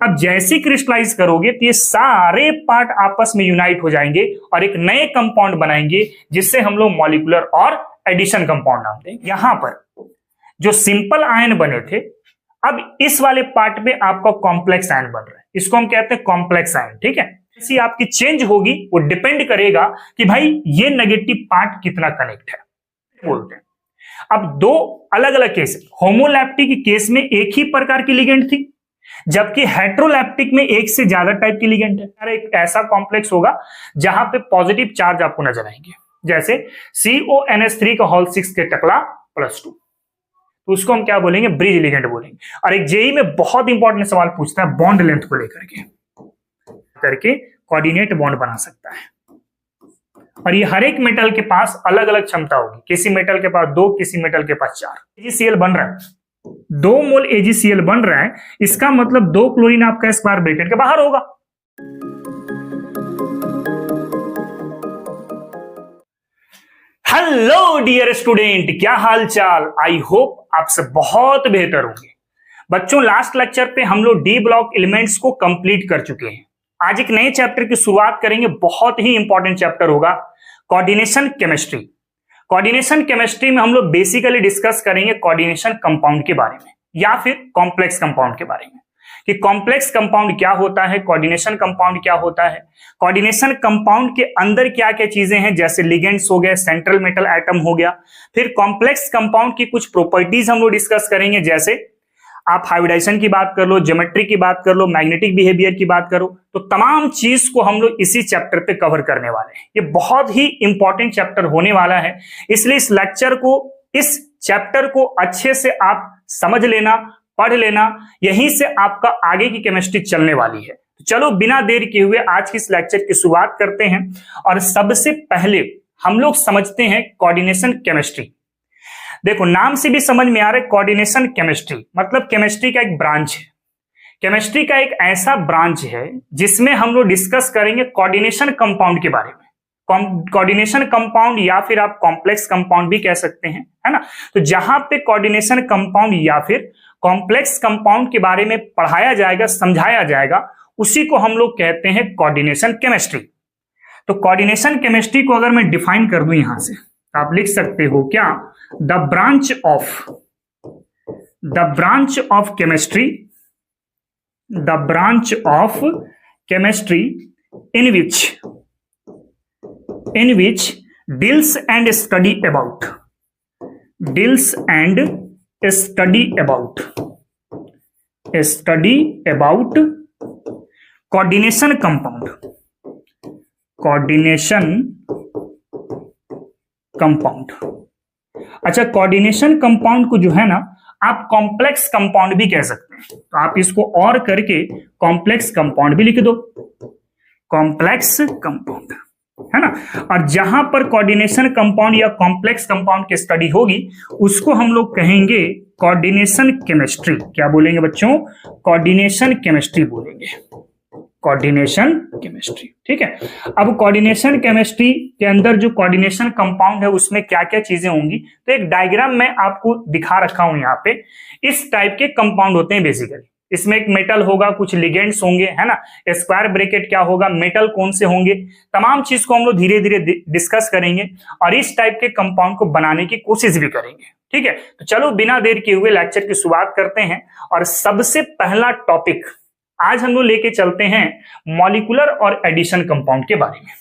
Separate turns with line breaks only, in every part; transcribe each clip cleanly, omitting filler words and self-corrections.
अब जैसे क्रिस्टलाइज करोगे तो ये सारे पार्ट आपस में यूनाइट हो जाएंगे और एक नए कंपाउंड बनाएंगे जिससे हम लोग मॉलिक्यूलर और एडिशन कंपाउंड नाम देंगे। यहां पर जो सिंपल आयन बने थे, अब इस वाले पार्ट में आपका कॉम्प्लेक्स आयन बन रहा है, इसको हम कहते हैं कॉम्प्लेक्स आयन। ठीक है, जैसी आपकी चेंज होगी वो डिपेंड करेगा कि भाई ये नेगेटिव पार्ट कितना कनेक्ट है बोलते हैं। अब दो अलग अलग केस, होमोलैप्टिक केस में एक ही प्रकार की लिगेंड थी, जबकि हेट्रोलैप्टिक में एक से ज्यादा टाइप की लिगेंड है। एक ऐसा कॉम्प्लेक्स होगा जहां पे पॉजिटिव चार्ज आपको नजर आएंगे, जैसे CONH3 का होल 6 के टकला +2, तो उसको हम क्या बोलेंगे, ब्रिज लिगेंड बोलेंगे। और एक जेई में बहुत इंपॉर्टेंट सवाल पूछता है बॉन्ड लेंथ को लेकर के कोऑर्डिनेट बॉन्ड बना सकता है। और ये हर एक मेटल के पास अलग अलग क्षमता होगी, किसी मेटल के पास 2, किसी मेटल के पास 4। AgCl बन रहा है, 2 मोल AgCl बन रहा है, इसका मतलब 2 क्लोरीन आपका स्क्वायर ब्रैकेट के बाहर होगा। हेलो डियर स्टूडेंट, क्या हाल चाल? आई होप आप सब बहुत बेहतर होंगे। बच्चों, लास्ट लेक्चर पे हम लोग डी ब्लॉक एलिमेंट्स को कंप्लीट कर चुके हैं। आज एक नए चैप्टर की शुरुआत करेंगे, बहुत ही इंपॉर्टेंट चैप्टर होगा, कोऑर्डिनेशन केमिस्ट्री। कोऑर्डिनेशन केमिस्ट्री में हम लोग बेसिकली डिस्कस करेंगे कोऑर्डिनेशन कंपाउंड के बारे में या फिर कॉम्प्लेक्स कंपाउंड के बारे में, कि कॉम्प्लेक्स कंपाउंड क्या होता है, कोऑर्डिनेशन कंपाउंड क्या होता है, कोऑर्डिनेशन कंपाउंड के अंदर क्या क्या चीजें हैं, जैसे लिगेंड्स हो गए, सेंट्रल मेटल एटम हो गया। फिर कॉम्प्लेक्स कंपाउंड की कुछ प्रॉपर्टीज हम लोग डिस्कस करेंगे, जैसे आप हाइब्रिडाइजेशन की बात कर लो, ज्योमेट्री की बात कर लो, मैग्नेटिक बिहेवियर की बात करो, तो तमाम चीज को हम लोग इसी चैप्टर पे कवर करने वाले हैं। ये बहुत ही इंपॉर्टेंट चैप्टर होने वाला है, इसलिए इस लेक्चर को, इस चैप्टर को अच्छे से आप समझ लेना, पढ़ लेना, यहीं से आपका आगे की केमिस्ट्री चलने वाली है। तो चलो बिना देर किए हुए आज की इस लेक्चर की शुरुआत करते हैं। और सबसे पहले हम लोग समझते हैं कोऑर्डिनेशन केमिस्ट्री। देखो, नाम से भी समझ में आ रहा है कोऑर्डिनेशन केमिस्ट्री मतलब केमिस्ट्री का एक ब्रांच है। केमिस्ट्री का एक ऐसा ब्रांच है जिसमें हम लोग डिस्कस करेंगे कोऑर्डिनेशन कंपाउंड के बारे में। कोऑर्डिनेशन कंपाउंड या फिर आप कॉम्प्लेक्स कंपाउंड भी कह सकते हैं, है ना। तो जहां पे कोऑर्डिनेशन कंपाउंड या फिर कॉम्प्लेक्स कंपाउंड के बारे में पढ़ाया जाएगा, समझाया जाएगा, उसी को हम लोग कहते हैं कोऑर्डिनेशन केमिस्ट्री। तो कोऑर्डिनेशन केमिस्ट्री को अगर मैं डिफाइन कर दूं यहां से, तो आप लिख सकते हो क्या, the branch of chemistry, the branch of chemistry in which deals and study about coordination compound। अच्छा, कोऑर्डिनेशन कंपाउंड को जो है ना आप कॉम्प्लेक्स कंपाउंड भी कह सकते हैं, तो आप इसको और करके कॉम्प्लेक्स कंपाउंड भी लिख दो, कॉम्प्लेक्स कंपाउंड, है ना। और जहां पर कोऑर्डिनेशन कंपाउंड या कॉम्प्लेक्स कंपाउंड की स्टडी होगी उसको हम लोग कहेंगे कोऑर्डिनेशन केमिस्ट्री। क्या बोलेंगे बच्चों? कोऑर्डिनेशन केमिस्ट्री बोलेंगे, कोऑर्डिनेशन केमिस्ट्री। ठीक है, अब कोऑर्डिनेशन केमिस्ट्री के अंदर जो कोऑर्डिनेशन कंपाउंड है उसमें क्या क्या चीजें होंगी, तो एक डायग्राम में आपको दिखा रखा हूं यहाँ पे। इस टाइप के कंपाउंड होते हैं बेसिकली, इसमें एक मेटल होगा, कुछ लिगेंड्स होंगे, है ना, स्क्वायर ब्रैकेट क्या होगा, मेटल कौन से होंगे, तमाम चीज को हम लोग धीरे धीरे डिस्कस करेंगे और इस टाइप के कंपाउंड को बनाने की कोशिश भी करेंगे। ठीक है, तो चलो बिना देर किए हुए लेक्चर की शुरुआत करते हैं। और सबसे पहला टॉपिक आज हम लोग लेके चलते हैं मॉलिक्यूलर और एडिशन कंपाउंड के बारे में।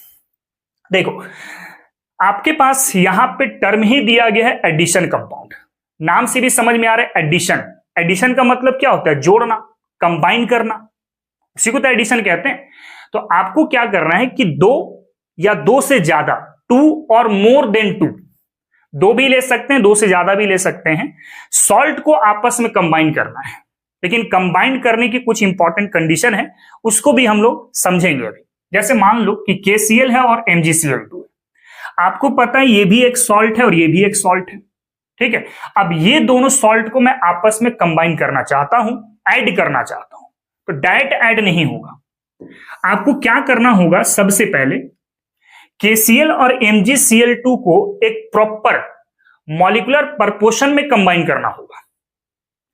देखो, आपके पास यहां पे टर्म ही दिया गया है एडिशन कंपाउंड, नाम से भी समझ में आ रहा है एडिशन। एडिशन का मतलब क्या होता है? जोड़ना, कंबाइन करना, उसी को तो एडिशन कहते हैं। तो आपको क्या करना है कि 2 या 2 से ज्यादा, 2 और मोर देन 2, 2 भी ले सकते हैं, 2 से ज्यादा भी ले सकते हैं, सॉल्ट को आपस में कंबाइन करना है। लेकिन कंबाइन करने की कुछ इंपॉर्टेंट कंडीशन है, उसको भी हम लोग समझेंगे अभी। जैसे मान लो कि KCl है और MgCl2 है, आपको पता है ये भी एक सॉल्ट है और ये भी एक सॉल्ट है। ठीक है, अब ये दोनों सॉल्ट को मैं आपस में कंबाइन करना चाहता हूं, ऐड करना चाहता हूं, तो डायरेक्ट ऐड नहीं होगा। आपको क्या करना होगा, सबसे पहले KCl और MgCl2 को एक प्रॉपर मॉलिक्यूलर प्रपोर्शन में कंबाइन करना होगा।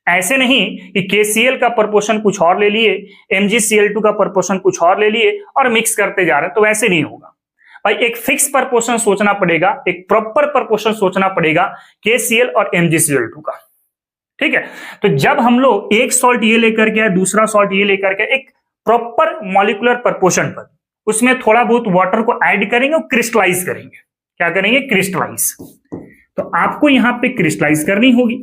ऐसे नहीं कि KCl का प्रोपोर्शन कुछ और ले लिए, MgCl2 का प्रोपोर्शन कुछ और ले लिए और मिक्स करते जा रहे हैं, तो वैसे नहीं होगा भाई। एक फिक्स प्रोपोर्शन सोचना पड़ेगा, एक प्रॉपर प्रोपोर्शन सोचना पड़ेगा KCl और MgCl2 का। ठीक है, तो जब हम लोग एक सॉल्ट ये लेकर के दूसरा सॉल्ट ये लेकर के एक प्रॉपर मॉलिक्यूलर प्रोपोर्शन पर उसमें थोड़ा बहुत वाटर को ऐड करेंगे और क्रिस्टलाइज करेंगे। क्या करेंगे? क्रिस्टलाइज। तो आपको यहां पे क्रिस्टलाइज करनी होगी।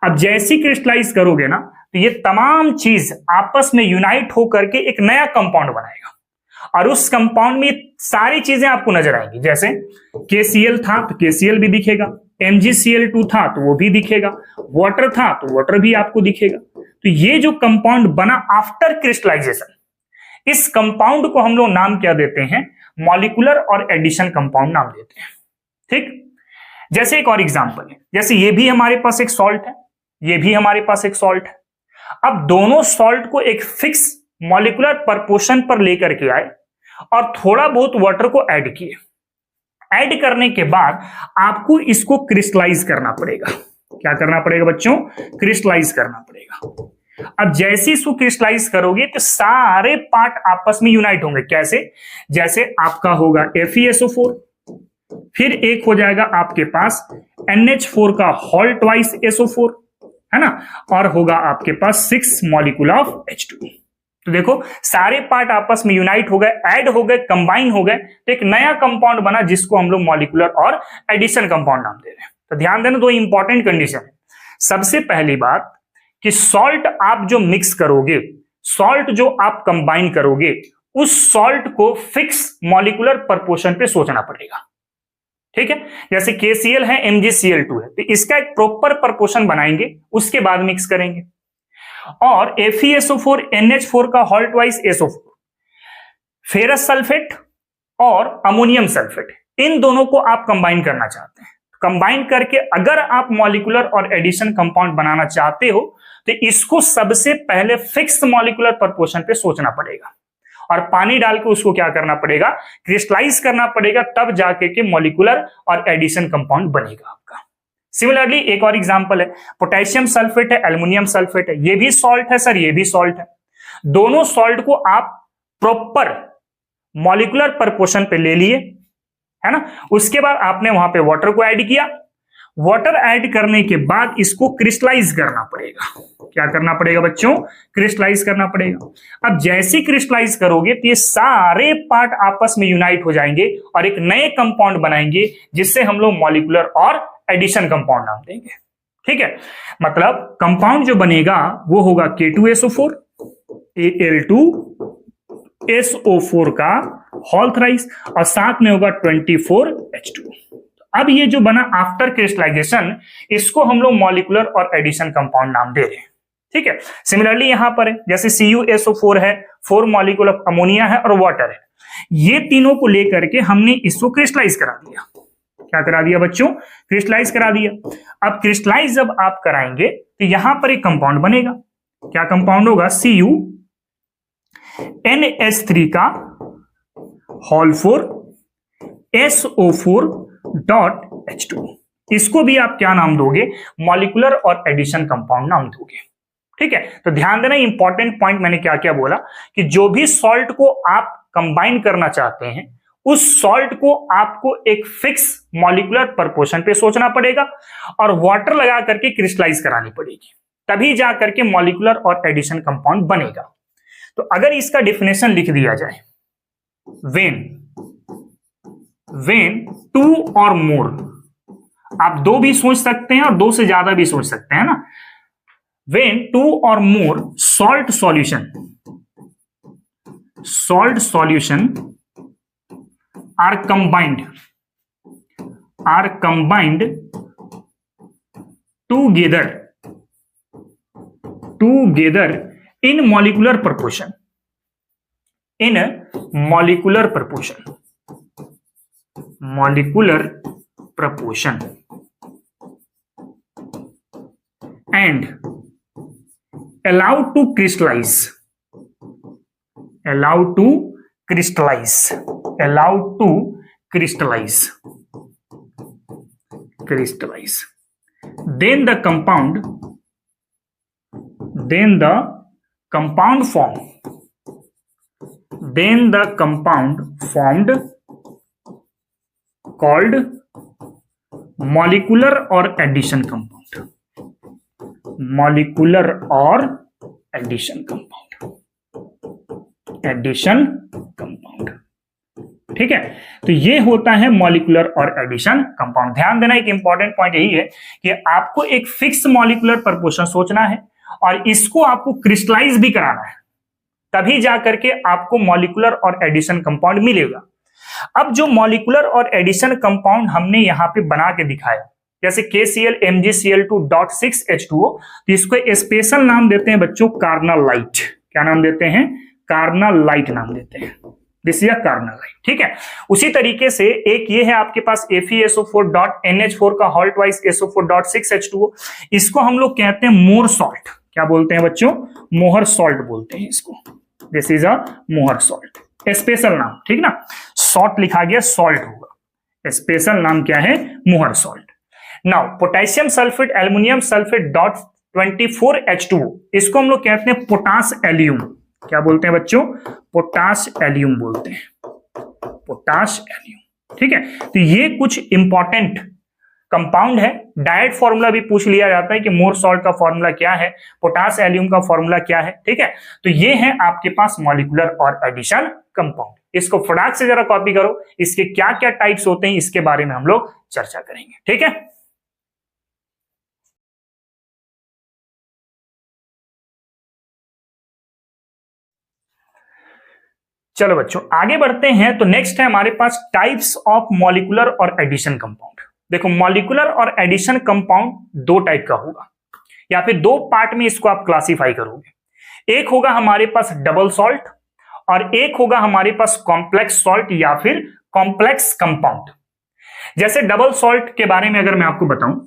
अब जैसी क्रिस्टलाइज करोगे ना, तो ये तमाम चीज आपस में यूनाइट होकर के एक नया कंपाउंड बनाएगा, और उस कंपाउंड में सारी चीजें आपको नजर आएंगी। जैसे KCl था तो KCl भी दिखेगा, MgCl2 था तो वो भी दिखेगा, वाटर था तो वाटर भी आपको दिखेगा। तो ये जो कंपाउंड बना आफ्टर क्रिस्टलाइजेशन, इस कंपाउंड को हम लोग नाम क्या देते हैं? मॉलिक्यूलर और एडिशन कंपाउंड नाम देते हैं। ठीक, जैसे एक और एग्जांपल है, जैसे ये भी हमारे पास एक सॉल्ट है, ये भी हमारे पास एक सॉल्ट है। अब दोनों सॉल्ट को एक फिक्स मॉलिक्यूलर प्रोपोर्शन पर लेकर के आए और थोड़ा बहुत वाटर को ऐड किए। ऐड करने के बाद आपको इसको क्रिस्टलाइज करना पड़ेगा। क्या करना पड़ेगा बच्चों? क्रिस्टलाइज करना पड़ेगा। अब जैसे इसको क्रिस्टलाइज करोगे तो सारे पार्ट आपस में यूनाइट होंगे। कैसे? जैसे आपका होगा FeSO4, फिर एक हो जाएगा आपके पास NH4 का होल ट्वाइस SO4, है ना, और होगा आपके पास 6 मॉलिक्यूल ऑफ H2। तो देखो सारे पार्ट आपस में यूनाइट हो गए, ऐड हो गए, कंबाइन हो गए, तो एक नया कंपाउंड बना जिसको हम लोग मॉलिक्यूलर और एडिशन कंपाउंड नाम दे रहे हैं। तो ध्यान देना, दो इंपॉर्टेंट कंडीशन है। सबसे पहली बात कि सॉल्ट आप जो मिक्स करोगे, सॉल्ट जो आप कंबाइन करोगे, उस सॉल्ट को फिक्स मॉलिक्यूलर प्रोपोर्शन पे सोचना पड़ेगा। ठीक है, जैसे KCl है, MgCl2 है, तो इसका एक प्रॉपर प्रोपोर्शन बनाएंगे, उसके बाद मिक्स करेंगे। और FeSO4 NH4 का whole twice SO4, ferrous sulphate और अमोनियम सल्फेट, इन दोनों को आप कंबाइन करना चाहते हैं। कंबाइन करके अगर आप मॉलिक्यूलर और एडिशन कंपाउंड बनाना चाहते हो तो इसको सबसे पहले फिक्स मॉलिक्यूलर प्रोपोर्शन पे सोचना पड़ेगा, और पानी डाल के उसको क्या करना पड़ेगा? क्रिस्टलाइज करना पड़ेगा, तब जाके के मॉलिक्यूलर और एडिशन कंपाउंड बनेगा आपका। सिमिलरली एक और एग्जांपल है, पोटेशियम सल्फेट है, एल्युमिनियम सल्फेट है, ये भी सॉल्ट है सर, ये भी सॉल्ट है। दोनों सॉल्ट को आप प्रॉपर मॉलिक्यूलर प्रोपोर्शन पे ले लिए, है ना, उसके बाद आपने वहां पे वाटर को ऐड किया। वाटर ऐड करने के बाद इसको क्रिस्टलाइज करना पड़ेगा। क्या करना पड़ेगा बच्चों? क्रिस्टलाइज करना पड़ेगा। अब जैसे क्रिस्टलाइज करोगे तो ये सारे पार्ट आपस में यूनाइट हो जाएंगे और एक नए कंपाउंड बनाएंगे, जिससे हम लोग मॉलिक्यूलर और एडिशन कंपाउंड नाम देंगे। ठीक है, मतलब कंपाउंड जो बनेगा वो होगा K2SO4, Al2SO4 का होल थ्राइस, और साथ में होगा 24H2। अब ये जो बना आफ्टर क्रिस्टलाइजेशन, इसको हम लोग मॉलिक्यूलर और एडिशन कंपाउंड नाम दे रहे हैं। ठीक है, सिमिलरली यहां पर है, जैसे CuSO4 है, 4 मॉलिक्यूल ऑफ अमोनिया है और वाटर है, ये तीनों को लेकर के हमने इसको क्रिस्टलाइज करा दिया। क्या करा दिया बच्चों? क्रिस्टलाइज करा दिया। अब क्रिस्टलाइज जब आप कराएंगे तो यहां पर एक कंपाउंड बनेगा। क्या कंपाउंड होगा? CuNH3 का होल 4 SO4.H2। इसको भी आप क्या नाम दोगे? मॉलिक्यूलर और एडिशन कंपाउंड नाम दोगे। ठीक है, तो ध्यान देना, इंपॉर्टेंट पॉइंट मैंने क्या क्या बोला कि जो भी सॉल्ट को आप कंबाइन करना चाहते हैं, उस सॉल्ट को आपको एक फिक्स मॉलिक्यूलर प्रोपोर्शन पे सोचना पड़ेगा और वाटर लगा करके क्रिस्टलाइज करानी पड़ेगी, तभी जा करके मॉलिक्यूलर और एडिशन कंपाउंड बनेगा। तो अगर इसका डिफिनेशन लिख दिया जाए, वेन 2 और मोर, आप 2 भी सोच सकते हैं और 2 से ज्यादा भी सोच सकते हैं ना। वेन 2 और more salt solution are combined together in molecular proportion, and allowed to crystallize then the compound then the compound formed called molecular or addition compound. Molecular or addition compound. ठीक है, तो ये होता है मॉलिक्यूलर और addition compound. ध्यान देना, एक इंपॉर्टेंट पॉइंट यही है कि आपको एक फिक्स मॉलिक्यूलर प्रपोर्शन सोचना है और इसको आपको क्रिस्टलाइज भी कराना है, तभी जाकर के आपको मॉलिक्यूलर और एडिशन कंपाउंड मिलेगा। अब जो मॉलिक्यूलर और एडिशन कंपाउंड हमने यहां पे बना के दिखाया, जैसे KCl MgCl2.6H2O, तो इसको स्पेशल नाम देते हैं बच्चों कार्नालाइट। क्या नाम देते हैं? कार्नालाइट नाम देते हैं। This is a carnallite. ठीक है, उसी तरीके से एक ये है आपके पास FeSO4.NH4 का हॉल्ट वाइज SO4.6H2O, इसको हम लोग कहते हैं मोर सॉल्ट। क्या बोलते हैं बच्चों? मोहर सॉल्ट बोलते हैं इसको। दिस इज अ मोहर सॉल्ट, स्पेशल नाम। ठीक ना, सॉल्ट लिखा गया, सॉल्ट होगा, स्पेशल नाम क्या है? मोहर salt. Now potassium sulphate aluminium sulphate .24H2O, इसको हम लोग कहते हैं पोटास एलियम। क्या बोलते हैं बच्चों? पोटास एलियम बोलते हैं, पोटास एलियम। ठीक है, तो ये कुछ इंपॉर्टेंट कंपाउंड है। डायरेक्ट फॉर्मूला भी पूछ लिया जाता है कि मोर सॉल्ट का फॉर्मूला क्या है, पोटास एलियम का फॉर्मूला क्या है। ठीक है, तो ये है आपके पास मॉलिक्यूलर और एडिशन कंपाउंड। इसको फटाक से जरा कॉपी करो, इसके क्या क्या टाइप्स होते हैं इसके बारे में हम लोग चर्चा करेंगे। ठीक है, चलो बच्चों आगे बढ़ते हैं। तो नेक्स्ट है हमारे पास टाइप्स ऑफ मॉलिक्यूलर और एडिशन कंपाउंड। देखो, मॉलिक्यूलर और एडिशन कंपाउंड दो टाइप का होगा, या फिर दो पार्ट में इसको आप क्लासिफाई करोगे। एक होगा हमारे पास डबल सॉल्ट और एक होगा हमारे पास कॉम्प्लेक्स सॉल्ट या फिर कॉम्प्लेक्स कंपाउंड। जैसे डबल सॉल्ट के बारे में अगर मैं आपको बताऊं,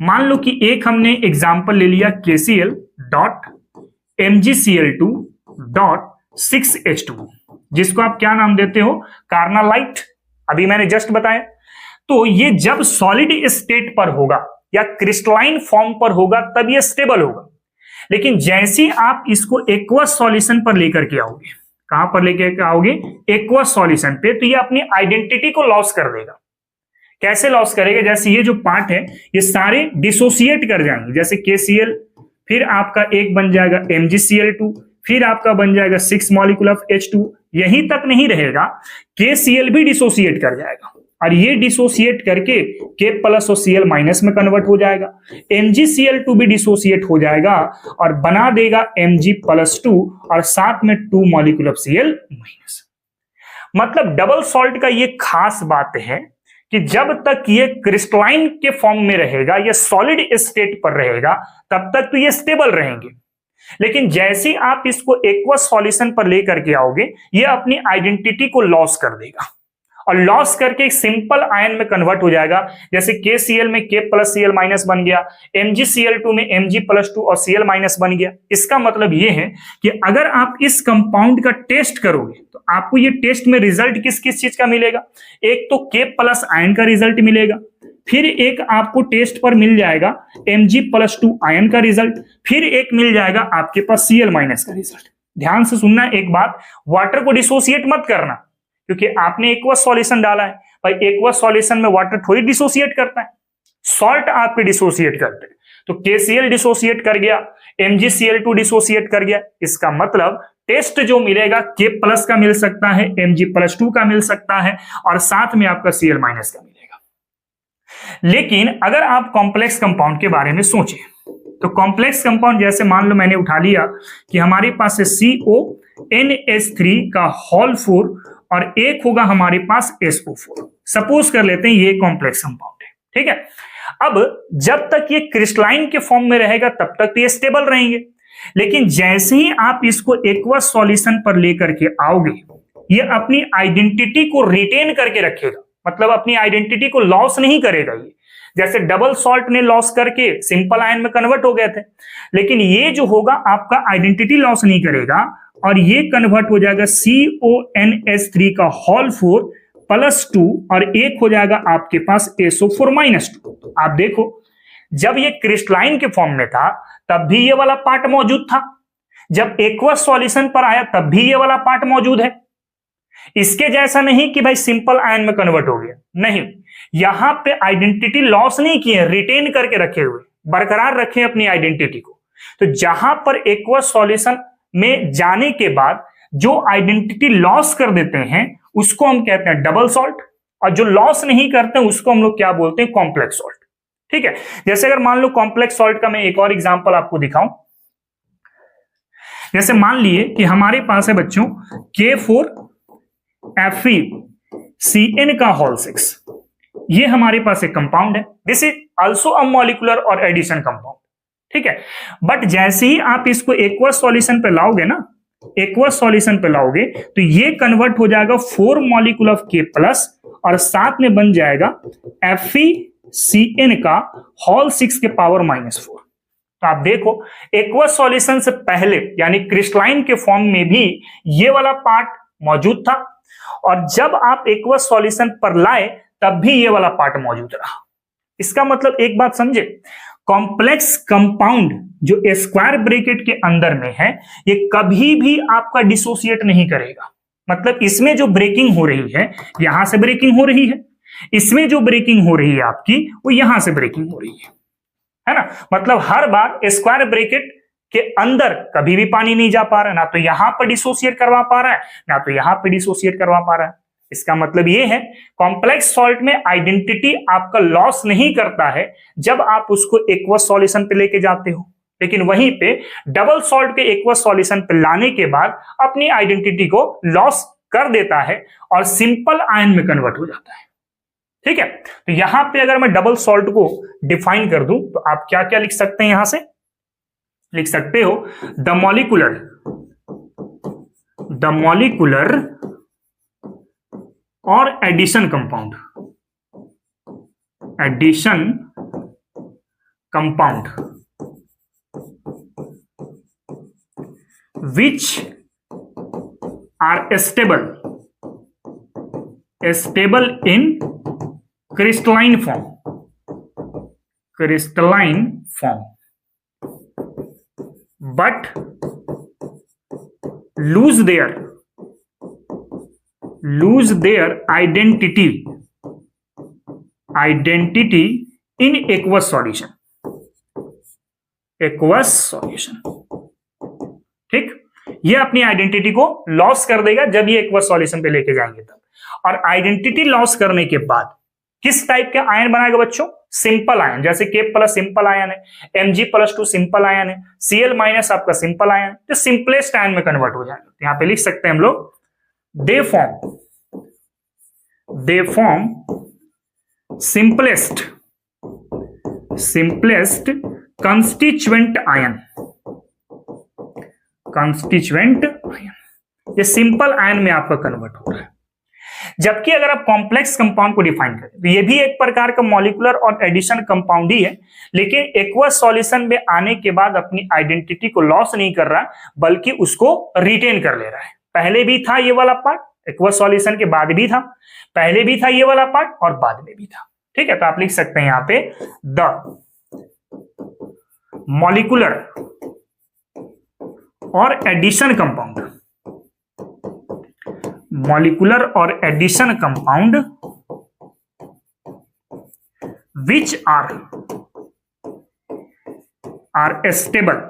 मान लो कि एक हमने एग्जांपल ले लिया KCl.MgCl2.6H2O, जिसको आप क्या नाम देते हो? कार्नालाइट। अभी मैंने जस्ट बताया। तो ये जब सॉलिड स्टेट पर होगा या क्रिस्टलाइन फॉर्म पर होगा तब ये स्टेबल होगा, लेकिन जैसे आप इसको एक्वस सॉल्यूशन पर लेकर के आओगे, कहां पर लेकर के आओगे? एक्वस सॉल्यूशन पे, तो ये अपनी आइडेंटिटी को लॉस कर देगा। कैसे लॉस करेगा? जैसे ये जो पार्ट है ये सारे डिसोसिएट कर जाएंगे, जैसे KCl, फिर आपका एक बन जाएगा MgCl2, फिर आपका बन जाएगा 6 मॉलिक्यूल ऑफ H2। यहीं तक नहीं रहेगा, KCl भी डिसोसिएट कर जाएगा और ये डिसोसिएट करके K प्लस और Cl माइनस में कन्वर्ट हो जाएगा। MgCl2 भी डिसोसिएट हो जाएगा और बना देगा Mg+2 और साथ में 2 मॉलिक्यूल ऑफ Cl माइनस। मतलब डबल सॉल्ट का ये खास बात है कि जब तक ये क्रिस्टलाइन के फॉर्म में रहेगा या सॉलिड स्टेट पर रहेगा तब तक तो ये स्टेबल रहेंगे, लेकिन जैसे ही आप इसको एक्वस सॉल्यूशन पर लेकर के आओगे ये अपनी आइडेंटिटी को लॉस कर देगा और लॉस करके एक सिंपल आयन में कन्वर्ट हो जाएगा। जैसे KCl में K प्लस Cl माइनस बन गया, MgCl2 में Mg+2 और Cl माइनस बन गया। इसका मतलब ये है कि अगर आप इस कंपाउंड का टेस्ट करोगे तो आपको ये टेस्ट में रिजल्ट किस किस चीज का मिलेगा? एक तो K प्लस आयन का रिजल्ट मिलेगा, फिर एक आपको टेस्ट पर मिल जाएगा Mg+2 आयन का रिजल्ट, फिर एक मिल जाएगा आपके पास Cl माइनस का रिजल्ट। ध्यान से सुनना एक बात, वाटर को डिसोसिएट मत करना, क्योंकि आपने एक्वस सॉल्यूशन डाला है। भाई एक्वस सॉल्यूशन में वाटर थोड़ी डिसोसिएट करता है, सॉल्ट आपके डिसोसिएट करते हैं। तो KCl डिसोसिएट कर गया, MgCl2 डिसोसिएट कर गया। इसका मतलब टेस्ट जो मिलेगा K प्लस का मिल सकता है, Mg+2 का मिल सकता है और साथ में आपका Cl माइनस का मिलेगा। लेकिन अगर आप कॉम्प्लेक्स कंपाउंड के बारे में सोचें तो कॉम्प्लेक्स कंपाउंड जैसे मान लो मैंने उठा लिया कि हमारे पास है CONH3 का होल 4 और एक होगा हमारे पास SO4। सपोज कर लेते हैं ये कॉम्प्लेक्स कंपाउंड है। ठीक है, अब जब तक ये क्रिस्टलाइन के फॉर्म में रहेगा तब तक तो ये स्टेबल रहेंगे, लेकिन जैसे ही आप इसको एक्वस सॉल्यूशन पर लेकर के आओगे ये अपनी आइडेंटिटी को रिटेन करके रखेगा, मतलब अपनी आइडेंटिटी को लॉस नहीं करेगा। ये जैसे डबल सॉल्ट ने लॉस करके सिंपल आयन में कन्वर्ट हो गए थे, लेकिन ये जो होगा आपका आइडेंटिटी लॉस नहीं करेगा और ये कन्वर्ट हो जाएगा CONH3 का होल 4 प्लस 2 और एक हो जाएगा आपके पास SO4 माइनस 2। आप देखो जब ये क्रिस्टलाइन के फॉर्म में था तब भी ये वाला पार्ट मौजूद था, जब एक्वस सॉल्यूशन पर आया तब भी ये वाला पार्ट मौजूद है। इसके जैसा नहीं कि भाई सिंपल आयन में कन्वर्ट हो गया, नहीं, यहां पे आइडेंटिटी लॉस नहीं किए, रिटेन करके रखे हुए, बरकरार रखे अपनी आइडेंटिटी को। तो जहां पर एक्वस सॉल्यूशन में जाने के बाद जो आइडेंटिटी लॉस कर देते हैं उसको हम कहते हैं डबल सॉल्ट, और जो लॉस नहीं करते हैं उसको हम लोग क्या बोलते हैं, कॉम्प्लेक्स सॉल्ट। ठीक है, जैसे अगर मान लो कॉम्प्लेक्स सॉल्ट का मैं एक और एग्जांपल आपको दिखाऊं, जैसे मान लिए कि हमारे पास है बच्चों K4Fe का होल 6, ये हमारे पास एक कंपाउंड है, this is also a molecular और एडिशन कंपाउंड। ठीक है, बट जैसे ही आप इसको एक्वस सॉल्यूशन पे लाओगे ना, एक्वस सॉल्यूशन पे लाओगे तो ये कन्वर्ट हो जाएगा 4 मॉलिक्यूल ऑफ K प्लस, और साथ में बन जाएगा FeCN का होल 6 के पावर -4। तो आप देखो एक्वस सॉल्यूशन से पहले यानी क्रिस्टलाइन के फॉर्म में भी ये वाला पार्ट मौजूद था, और जब आप एक्वस सॉल्यूशन पर लाए तब भी ये वाला पार्ट मौजूद रहा। इसका मतलब एक बात समझे, कॉम्प्लेक्स कंपाउंड जो स्क्वायर ब्रैकेट के अंदर में है ये कभी भी आपका डिसोसिएट नहीं करेगा। मतलब इसमें जो ब्रेकिंग हो रही है, यहां से ब्रेकिंग हो रही है, इसमें जो ब्रेकिंग हो रही है आपकी वो यहां से ब्रेकिंग हो रही है ना। मतलब हर बार स्क्वायर ब्रैकेट के अंदर कभी भी पानी नहीं जा पा रहा है, ना तो यहां पर डिसोसिएट करवा पा रहा है, ना तो यहां पर डिसोसिएट करवा पा रहा है। इसका मतलब ये है कॉम्प्लेक्स सॉल्ट में आइडेंटिटी आपका लॉस नहीं करता है जब आप उसको एक्वस सॉल्यूशन पे लेके जाते हो, लेकिन वहीं पे डबल सॉल्ट के एक्वस सॉल्यूशन पे लाने के बाद अपनी आइडेंटिटी को लॉस कर देता है और सिंपल आयन में कन्वर्ट हो जाता है। ठीक है, तो यहां पे अगर मैं डबल सॉल्ट को डिफाइन कर दूं तो आप क्या क्या लिख सकते हैं, यहां से लिख सकते हो द मॉलिक्यूलर और addition compound, which are stable in crystalline form, but lose their identity in aqueous solution। ठीक, ये अपनी आइडेंटिटी को लॉस कर देगा जब ये एक्वस सॉल्यूशन पे लेके जाएंगे तब। और आइडेंटिटी लॉस करने के बाद किस टाइप के आयन बनाएगा बच्चों, सिंपल आयन, जैसे K प्लस सिंपल आयन है, Mg+2 सिंपल आयन है, Cl- आपका सिंपल आयन, तो सिंपलेस्ट आयन में कन्वर्ट हो जाएगा। तो यहां पे लिख सकते हैं हम लोग they form simplest constituent ion, ये सिंपल आयन में आपका कन्वर्ट हो रहा है। जबकि अगर आप कॉम्प्लेक्स कंपाउंड को डिफाइन करें तो ये भी एक प्रकार का मॉलिक्यूलर और एडिशन कंपाउंड ही है, लेकिन एक्वस सॉल्यूशन में आने के बाद अपनी आइडेंटिटी को लॉस नहीं कर रहा बल्कि उसको रिटेन कर ले रहा है। पहले भी था ये वाला पार्ट, एक्वस सॉल्यूशन के बाद भी था, पहले भी था ये वाला पार्ट और बाद में भी था। ठीक है, तो आप लिख सकते हैं यहां पे द मॉलिक्यूलर और addition compound, which are stable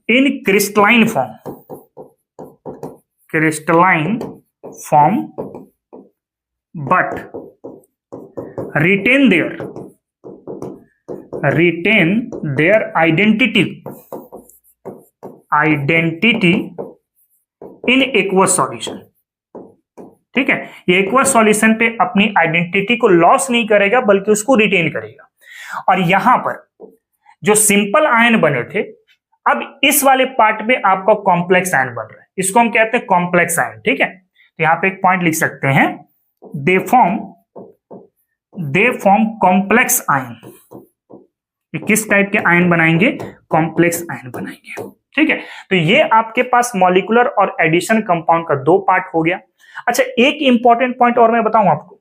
in crystalline form but retain their identity in aqueous solution। ठीक है, ये एक्वस सॉल्यूशन पे अपनी आइडेंटिटी को लॉस नहीं करेगा बल्कि उसको रिटेन करेगा। और यहां पर जो सिंपल आयन बने थे, अब इस वाले पार्ट में आपका कॉम्प्लेक्स आयन बन रहा है, इसको हम कहते हैं कॉम्प्लेक्स आयन। ठीक है, तो यहां पे एक पॉइंट लिख सकते हैं, दे फॉर्म कॉम्प्लेक्स आयन। किस टाइप के आयन बनाएंगे, कॉम्प्लेक्स आयन बनाएंगे। ठीक है, तो ये आपके पास मॉलिक्यूलर और एडिशन कंपाउंड का 2 पार्ट हो गया। अच्छा, एक इंपॉर्टेंट पॉइंट और मैं बताऊं आपको,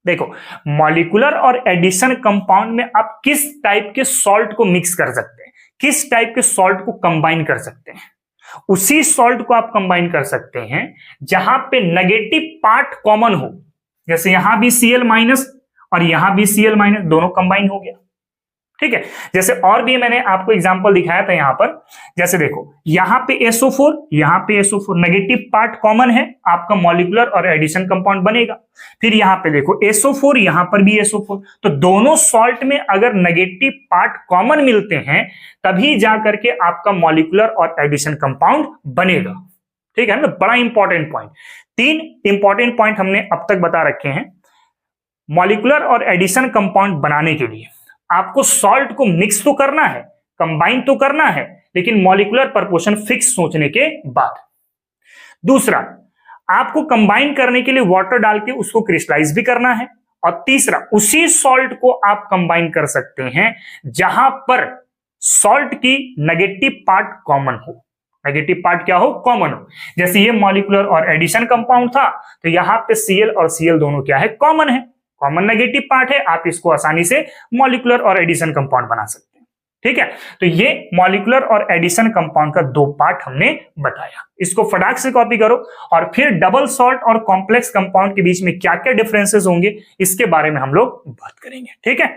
देखो, मॉलिक्यूलर और एडिशन कंपाउंड में आप किस टाइप के सॉल्ट को मिक्स कर सकते हैं, किस टाइप के सॉल्ट को कंबाइन कर सकते हैं, उसी सॉल्ट को आप कंबाइन कर सकते हैं जहां पे नेगेटिव पार्ट कॉमन हो। जैसे यहां भी Cl माइनस और यहां भी Cl माइनस, दोनों कंबाइन हो गया। ठीक है, जैसे और भी मैंने आपको एग्जांपल दिखाया था यहां पर। जैसे देखो, यहां पे SO4, यहां पे SO4, नेगेटिव पार्ट कॉमन है, आपका मॉलिक्यूलर और एडिशन कंपाउंड बनेगा। फिर यहां पे देखो SO4, यहां पर भी SO4, तो दोनों सॉल्ट में अगर नेगेटिव पार्ट कॉमन मिलते हैं तभी जाकर के आपका मॉलिक्यूलर और एडिशन कंपाउंड बनेगा। ठीक है ना, बड़ा इंपॉर्टेंट पॉइंट। 3 इंपॉर्टेंट पॉइंट हमने अब तक बता रखे हैं। मॉलिक्यूलर और एडिशन कंपाउंड बनाने के लिए आपको सॉल्ट को मिक्स तो करना है, कंबाइन तो करना है, लेकिन मॉलिक्यूलर प्रपोर्शन फिक्स सोचने के बाद। दूसरा, आपको कंबाइन करने के लिए वाटर डाल के उसको क्रिस्टलाइज भी करना है। और तीसरा, उसी सॉल्ट को आप कंबाइन कर सकते हैं जहां पर सॉल्ट की नेगेटिव पार्ट कॉमन हो। नेगेटिव पार्ट क्या हो? कॉमन हो। जैसे ये मॉलिक्यूलर और एडिशन कंपाउंड था, तो यहां पे Cl और Cl दोनों क्या है? कॉमन है, कॉमन नेगेटिव पार्ट है। आप इसको आसानी से मॉलिक्यूलर और एडिशन कंपाउंड बना सकते हैं। ठीक है, तो ये मॉलिक्यूलर और एडिशन कंपाउंड का 2 पार्ट हमने बताया। इसको फटाक से कॉपी करो और फिर डबल सॉल्ट और कॉम्प्लेक्स कंपाउंड के बीच में क्या क्या डिफरेंसेस होंगे इसके बारे में हम लोग बात करेंगे। ठीक है,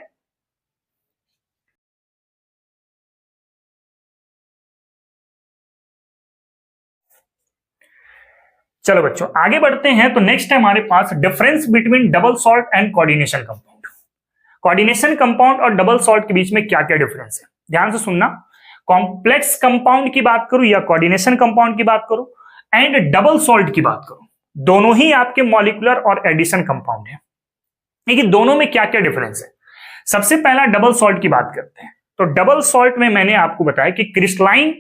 चलो बच्चों आगे बढ़ते हैं। तो नेक्स्ट है हमारे पास difference between double salt and coordination compound. Coordination compound और डबल सॉल्ट के बीच में क्या क्या डिफरेंस है, ध्यान से सुनना। कॉम्प्लेक्स कंपाउंड की बात करूं या कोऑर्डिनेशन कंपाउंड की बात करूं एंड डबल सॉल्ट की बात करूं, दोनों ही आपके मॉलिक्यूलर और एडिशन कंपाउंड है। लेकिन दोनों में क्या क्या डिफरेंस है? सबसे पहला डबल सॉल्ट की बात करते हैं। तो डबल सॉल्ट में मैंने आपको बताया कि क्रिस्टलाइन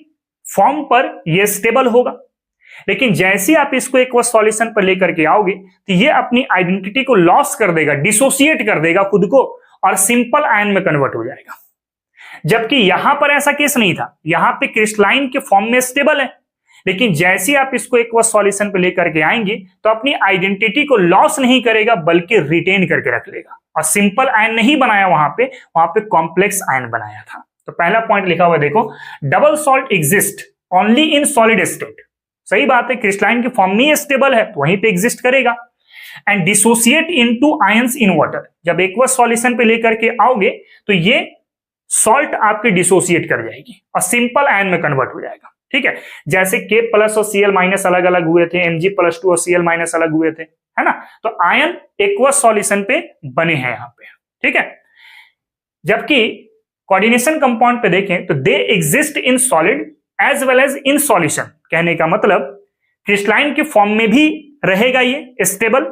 फॉर्म पर यह स्टेबल होगा, लेकिन जैसे आप इसको एक्वस सॉल्यूशन पर लेकर के आओगे तो ये अपनी आइडेंटिटी को लॉस कर देगा, डिसोसिएट कर देगा खुद को और सिंपल आयन में कन्वर्ट हो जाएगा। जबकि यहां पर ऐसा केस नहीं था, यहां पे क्रिस्टलाइन के फॉर्म में स्टेबल है, लेकिन जैसे आप इसको एक्वस सॉल्यूशन पर लेकर के आएंगे तो अपनी आइडेंटिटी को लॉस नहीं करेगा बल्कि रिटेन करके रख लेगा। और सिंपल आयन नहीं बनाया वहां पे कॉम्प्लेक्स आयन बनाया था। तो पहला पॉइंट लिखा हुआ देखो, double salt exist only in solid state. सही बात है, क्रिस्टलाइन के फॉर्म में स्टेबल है तो वहीं पे एग्जिस्ट करेगा। And dissociate into ions in water. जब एक्वस सॉल्यूशन पे लेकर के आओगे तो ये सॉल्ट आपके डिसोसिएट कर जाएगी और सिंपल आयन में कन्वर्ट हो जाएगा। ठीक है, जैसे K प्लस और Cl माइनस अलग अलग हुए थे, Mg+2 और Cl माइनस अलग हुए थे, है ना। तो आयन एक्वस सॉल्यूशन पे बने हैं यहां पे। ठीक है, जबकि कोऑर्डिनेशन कंपाउंड पे देखें तो they exist in solid as well as in solution. कहने का मतलब क्रिस्टलाइन के फॉर्म में भी रहेगा ये स्टेबल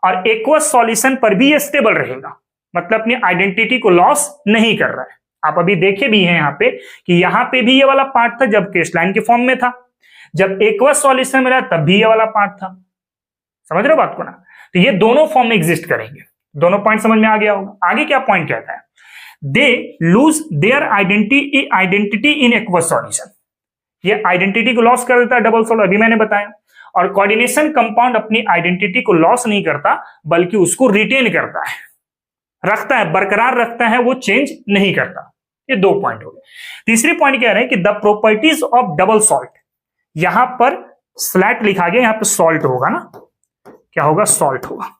और एक्वस सॉल्यूशन पर भी ये स्टेबल रहेगा, मतलब अपनी आइडेंटिटी को लॉस नहीं कर रहा है। आप अभी देखे भी हैं यहां पे कि यहां पे भी ये वाला पार्ट था जब क्रिस्टलाइन के फॉर्म में था, जब एक्वस सॉल्यूशन में रहा तब भी ये वाला पार्ट था। समझ रहे हो बात को ना। तो ये दोनों फॉर्म में एग्जिस्ट करेंगे। दोनों पॉइंट समझ में आ गया होगा। आगे क्या पॉइंट कहता है, they lose their identity in aqueous solution. ये आइडेंटिटी को लॉस कर देता है डबल सॉल्ट, अभी मैंने बताया। और कोऑर्डिनेशन कंपाउंड अपनी आइडेंटिटी को लॉस नहीं करता बल्कि उसको रिटेन करता है, रखता है, बरकरार रखता है, वो चेंज नहीं करता। ये 2 पॉइंट हो गए। तीसरी पॉइंट कह रहे हैं कि the properties of double salt. यहां पर स्लैट लिखा गया, यहां पर सॉल्ट होगा ना, क्या होगा? सॉल्ट होगा।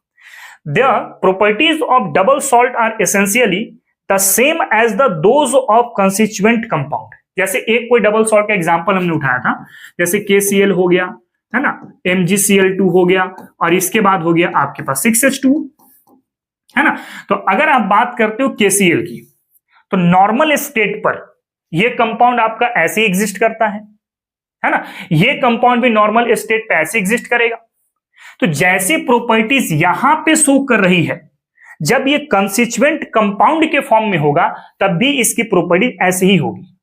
The properties of double salt are essentially the same as the those of constituent compound. जैसे एक कोई डबल सॉल्ट का एग्जांपल हमने उठाया था, जैसे KCl हो गया, है ना, MgCl2 हो गया और इसके बाद हो गया आपके पास 6H2, है ना। तो अगर आप बात करते हो KCl की, तो नॉर्मल स्टेट पर यह कंपाउंड आपका ऐसे एग्जिस्ट करता है ना। यह कंपाउंड भी नॉर्मल स्टेट पे ऐसे एग्जिस्ट करेगा। तो जैसे प्रॉपर्टीज यहां पे शो कर रही है, जब ये कंस्टिट्यूएंट कंपाउंड के फॉर्म में होगा तब भी इसकी प्रॉपर्टी ऐसे ही होगी।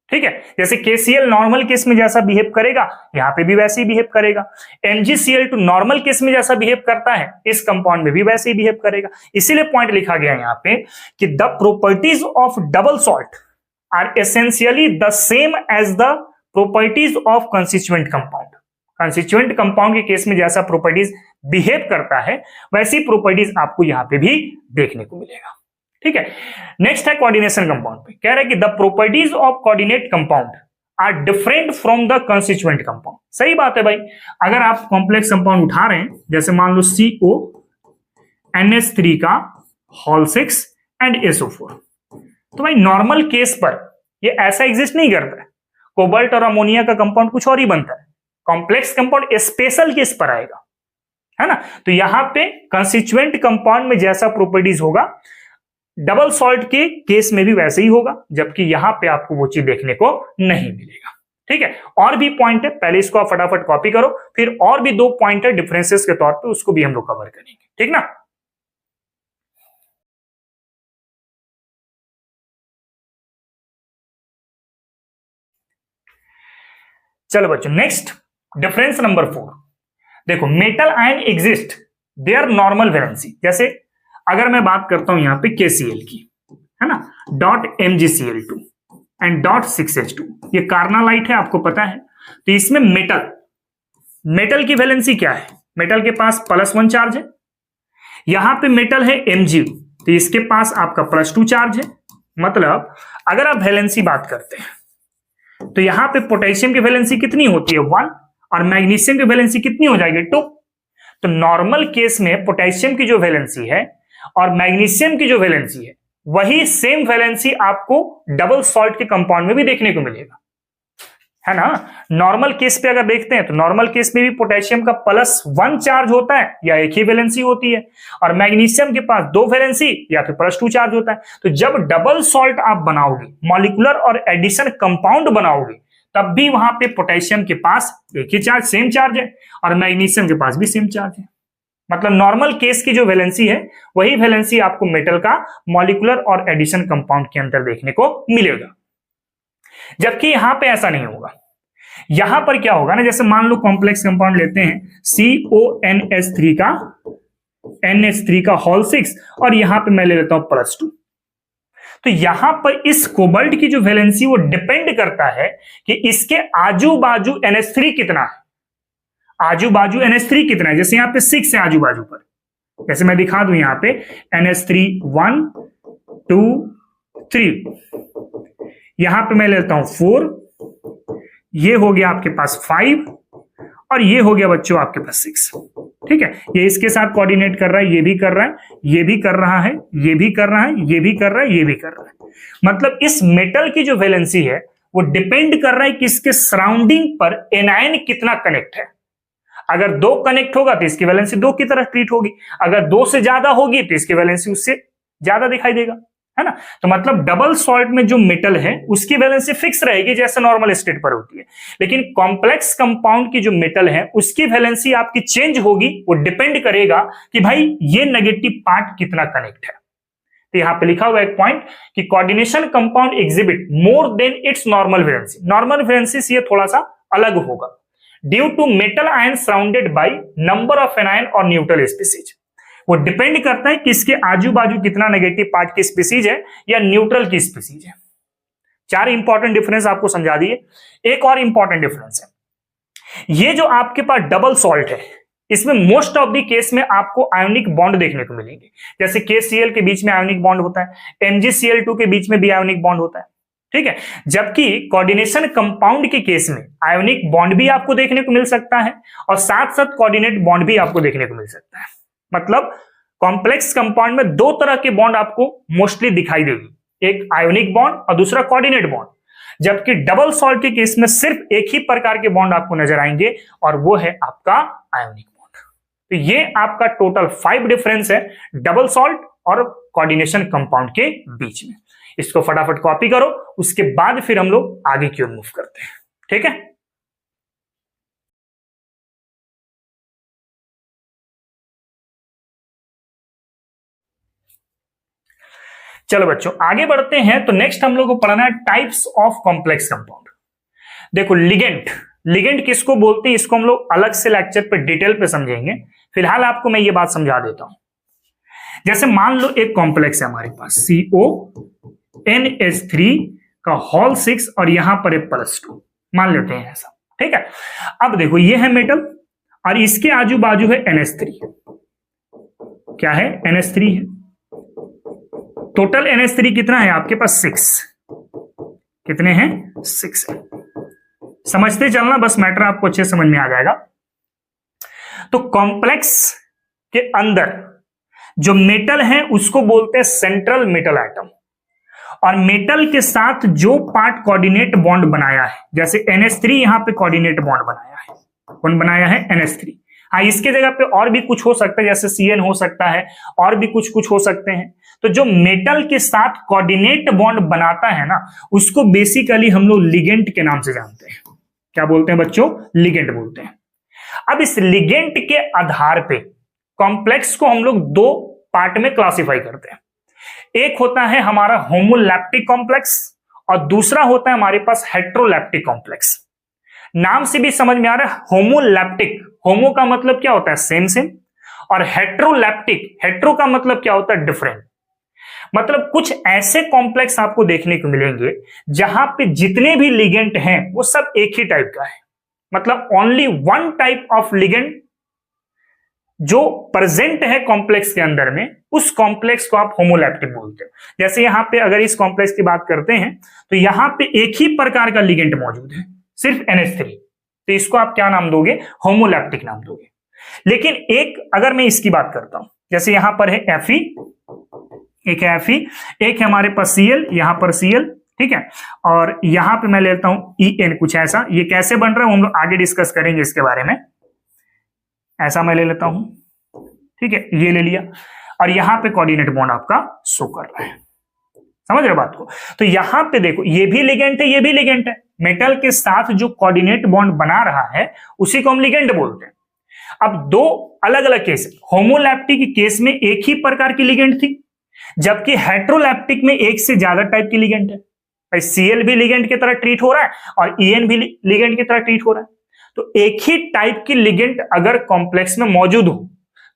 ठीक है, जैसे KCl नॉर्मल केस में जैसा बिहेव करेगा यहां पे भी वैसे ही बिहेव करेगा। MgCl2 नॉर्मल केस में जैसा बिहेव करता है इस कंपाउंड में भी वैसे ही बिहेव करेगा। इसीलिए पॉइंट लिखा गया यहां पे कि the properties of double salt are essentially the same as the properties of constituent compound. Constituent compound के केस में जैसा प्रॉपर्टीज बिहेव करता है वैसी प्रॉपर्टीज आपको यहां पे भी देखने को मिलेगा। ठीक है, नेक्स्ट है कोऑर्डिनेशन कंपाउंड पे, कह रहा है कि the properties of coordinate compound are different from the constituent compound. सही बात है भाई, अगर आप कॉम्प्लेक्स कंपाउंड उठा रहे हैं, जैसे मान लो CONH3 का होल 6 एंड SO4, तो भाई नॉर्मल केस पर ये ऐसा एग्जिस्ट नहीं करता है। कोबाल्ट और अमोनिया का कंपाउंड कुछ और ही बनता है, कॉम्प्लेक्स कंपाउंड स्पेशल केस पर आएगा, है ना। तो यहां पे कंस्टिट्यूएंट कंपाउंड में जैसा प्रॉपर्टीज होगा डबल सॉल्ट के केस में भी वैसे ही होगा, जबकि यहां पे आपको वो चीज देखने को नहीं मिलेगा। ठीक है, और भी पॉइंट है, पहले इसको आप फटाफट कॉपी करो, फिर और भी 2 पॉइंट है डिफरेंसेस के तौर पे, उसको भी हम लोग कवर करेंगे। ठीक ना। चलो बच्चों, नेक्स्ट डिफरेंस नंबर 4, देखो metal ion exist there normal valency. जैसे अगर मैं बात करता हूं यहां पे KCl की, है ना, .MgCl2 एंड .6H2, ये कार्नालाइट है, आपको पता है। तो इसमें मेटल की वैलेंसी क्या है, मेटल के पास +1 चार्ज है, यहां पे मेटल है Mg, तो इसके पास आपका +2 चार्ज है। मतलब अगर आप वैलेंसी बात करते हैं तो यहां पे पोटेशियम की वैलेंसी कितनी होती है 1, और मैग्नीशियम की वैलेंसी कितनी हो जाएगी 2। तो नॉर्मल केस में पोटेशियम की जो वैलेंसी है और मैग्नीशियम की जो वैलेंसी है, वही सेम वैलेंसी आपको डबल सॉल्ट के कंपाउंड में भी देखने को मिलेगा, है ना। नॉर्मल केस पे अगर देखते हैं तो नॉर्मल केस में भी पोटेशियम का +1 चार्ज होता है या एक ही वैलेंसी होती है, और मैग्नीशियम के पास 2 वैलेंसी या फिर +2 चार्ज होता है। तो जब डबल सॉल्ट आप बनाओगे, मॉलिक्यूलर और एडिशन कंपाउंड बनाओगे, तब भी वहां पे पोटेशियम के पास एक ही चार्ज, सेम चार्ज है, और मैग्नीशियम के पास भी सेम चार्ज है। मतलब नॉर्मल केस की जो वैलेंसी है वही वैलेंसी आपको मेटल का मॉलिक्यूलर और एडिशन कंपाउंड के अंदर देखने को मिलेगा, जबकि यहां पे ऐसा नहीं होगा। यहां पर क्या होगा ना, जैसे मान लो कॉम्प्लेक्स कंपाउंड लेते हैं CONH3 का होल 6, और यहां पे मैं ले लेता हूं +2। तो यहां पर इस कोबाल्ट की जो वैलेंसी वो डिपेंड करता है कि इसके आजू बाजू NH3 कितना है, आजू बाजू NH3 कितना है। जैसे यहां पे 6 है आजू बाजू पर, जैसे मैं दिखा दूं यहां पे NH3 1 2 3, यहां पे मैं लेता हूं 4, ये हो गया आपके पास 5, और ये हो गया बच्चों आपके पास 6। ठीक है, ये इसके साथ कोऑर्डिनेट कर रहा है, ये भी कर रहा है, ये भी कर रहा है, ये भी कर रहा है, ये भी कर रहा है, ये भी कर रहा है। मतलब इस मेटल की जो वैलेंसी है वो डिपेंड कर रहा है कि इसके सराउंडिंग पर एनायन कितना कनेक्ट है। अगर 2 कनेक्ट होगा तो इसकी वैलेंसी 2 की तरह ट्रीट होगी, अगर 2 से ज्यादा होगी तो इसकी वैलेंसी उससे ज्यादा दिखाई देगा, है ना। तो मतलब डबल सॉल्ट में जो मेटल है उसकी वैलेंसी फिक्स रहेगी जैसे नॉर्मल स्टेट पर होती है, लेकिन कॉम्प्लेक्स कंपाउंड की जो मेटल है उसकी वैलेंसी आपकी चेंज होगी। वो डिपेंड करेगा कि भाई ये नेगेटिव पार्ट कितना कनेक्ट है। तो यहां पे लिखा हुआ एक पॉइंट कि coordination compound exhibit more than its normal valency. Normal valency से ये थोड़ा सा अलग होगा, due to metal ion surrounded by number of anion और न्यूट्रल स्पीसीज। वो डिपेंड करता है कि इसके आजू बाजू कितना नेगेटिव पार्ट की स्पीसीज है या न्यूट्रल की स्पीसीज है। 4 इंपॉर्टेंट डिफरेंस आपको समझा दिए। एक और इंपॉर्टेंट डिफरेंस है, ये जो आपके पास डबल सॉल्ट है इसमें मोस्ट ऑफ द केस में आपको आयोनिक बॉन्ड देखने को मिलेंगे। जैसे KCl के बीच में आयोनिक बॉन्ड होता है, MgCl2 के बीच में भी आयोनिक बॉन्ड होता है। ठीक है, जबकि कोऑर्डिनेशन कंपाउंड के केस में आयोनिक बॉन्ड भी आपको देखने को मिल सकता है और साथ साथ कोऑर्डिनेट बॉन्ड भी आपको देखने को मिल सकता है। मतलब कॉम्प्लेक्स कंपाउंड में 2 तरह के बॉन्ड आपको मोस्टली दिखाई देगी, एक आयोनिक बॉन्ड और दूसरा कोऑर्डिनेट बॉन्ड, जबकि डबल सॉल्ट के केस में सिर्फ एक ही प्रकार के बॉन्ड आपको नजर आएंगे और वो है आपका आयोनिक बॉन्ड। तो ये आपका टोटल 5 डिफरेंस है डबल सॉल्ट और कोऑर्डिनेशन कंपाउंड के बीच में। इसको फटाफट कॉपी करो, उसके बाद फिर हम लोग आगे की ओर मूव करते हैं। ठीक है, चलो बच्चों आगे बढ़ते हैं। तो नेक्स्ट हम लोग को पढ़ना है टाइप्स ऑफ कॉम्प्लेक्स कंपाउंड। देखो लिगेंड किसको बोलते हैं इसको हम लोग अलग से लेक्चर पे डिटेल पे समझेंगे, फिलहाल आपको मैं ये बात समझा देता हूं। जैसे मान लो एक कॉम्प्लेक्स है हमारे पास CONH3 का होल 6 और यहां पर एक +2 मान लेते हैं ऐसा। ठीक है, अब देखो ये है मेटल और इसके आजू बाजू है NH3। क्या है? NH3 है। टोटल NH3 कितना है आपके पास? 6। कितने हैं? 6 है। समझते चलना, बस मैटर आपको अच्छे समझ में आ जाएगा। तो कॉम्प्लेक्स के अंदर जो मेटल है उसको बोलते हैं सेंट्रल मेटल आइटम, और मेटल के साथ जो पार्ट कोऑर्डिनेट बॉन्ड बनाया है, जैसे NH3 यहां पे कोऑर्डिनेट बॉन्ड बनाया है। कौन बनाया है? NH3। हाँ, इसके जगह पे और भी कुछ हो सकता है, जैसे CN हो सकता है, और भी कुछ हो सकते हैं। तो जो मेटल के साथ कोऑर्डिनेट बॉन्ड बनाता है ना, उसको बेसिकली हम लोग लिगेंड के नाम से जानते हैं। क्या बोलते हैं बच्चों? लिगेंड बोलते हैं। अब इस लिगेंड के आधार पे कॉम्प्लेक्स को हम लोग 2 पार्ट में क्लासिफाई करते हैं। एक होता है हमारा होमोलैप्टिक कॉम्प्लेक्स, और दूसरा होता है हमारे पास हेट्रोलैप्टिक कॉम्प्लेक्स। नाम से भी समझ में आ रहा है, होमोलैप्टिक, होमो का मतलब क्या होता है? सेम सेम, और हेट्रोलैप्टिक, हेट्रो का मतलब क्या होता है? डिफरेंट। मतलब कुछ ऐसे कॉम्प्लेक्स आपको देखने को मिलेंगे जहां पे जितने भी लिगेंड हैं वो सब एक ही टाइप का है, मतलब only one type of ligand जो प्रेजेंट है कॉम्प्लेक्स के अंदर में, उस कॉम्प्लेक्स को आप होमोलैप्टिक बोलते हो। जैसे यहां पे अगर इस कॉम्प्लेक्स की बात करते हैं तो यहां पे एक ही प्रकार का लिगेंड मौजूद है, सिर्फ NH3, तो इसको आप क्या नाम दोगे? होमोलैप्टिक नाम दोगे। लेकिन एक अगर मैं इसकी बात करता हूं, जैसे यहां पर है Fe, एक है Fe, एक है हमारे पास Cl, यहां पर Cl, ठीक है, और यहां पे मैं लेता हूं En, कुछ ऐसा। ये कैसे बन रहा है हम लोग आगे डिस्कस करेंगे इसके बारे में। ऐसा मैं ले लेता हूं, ठीक है, ये ले लिया, और यहां पे कोऑर्डिनेट बॉन्ड आपका शो कर रहा है। समझ रहे बात को? तो यहां पे देखो, ये भी लिगेंड है, ये भी लिगेंड है। मेटल के साथ जो कोऑर्डिनेट बॉन्ड बना रहा है उसी को हम लिगेंड बोलते हैं। अब 2 अलग अलग केस है। होमोलैप्टिक केस में एक ही प्रकार की लिगेंड थी, जबकि हेट्रोलैप्टिक में एक से ज्यादा टाइप की लिगेंड है। भाई Cl भी लिगेंड की तरह ट्रीट हो रहा है और En भी लिगेंड की तरह ट्रीट हो रहा है। तो एक ही टाइप की लिगेंड अगर कॉम्प्लेक्स में मौजूद हो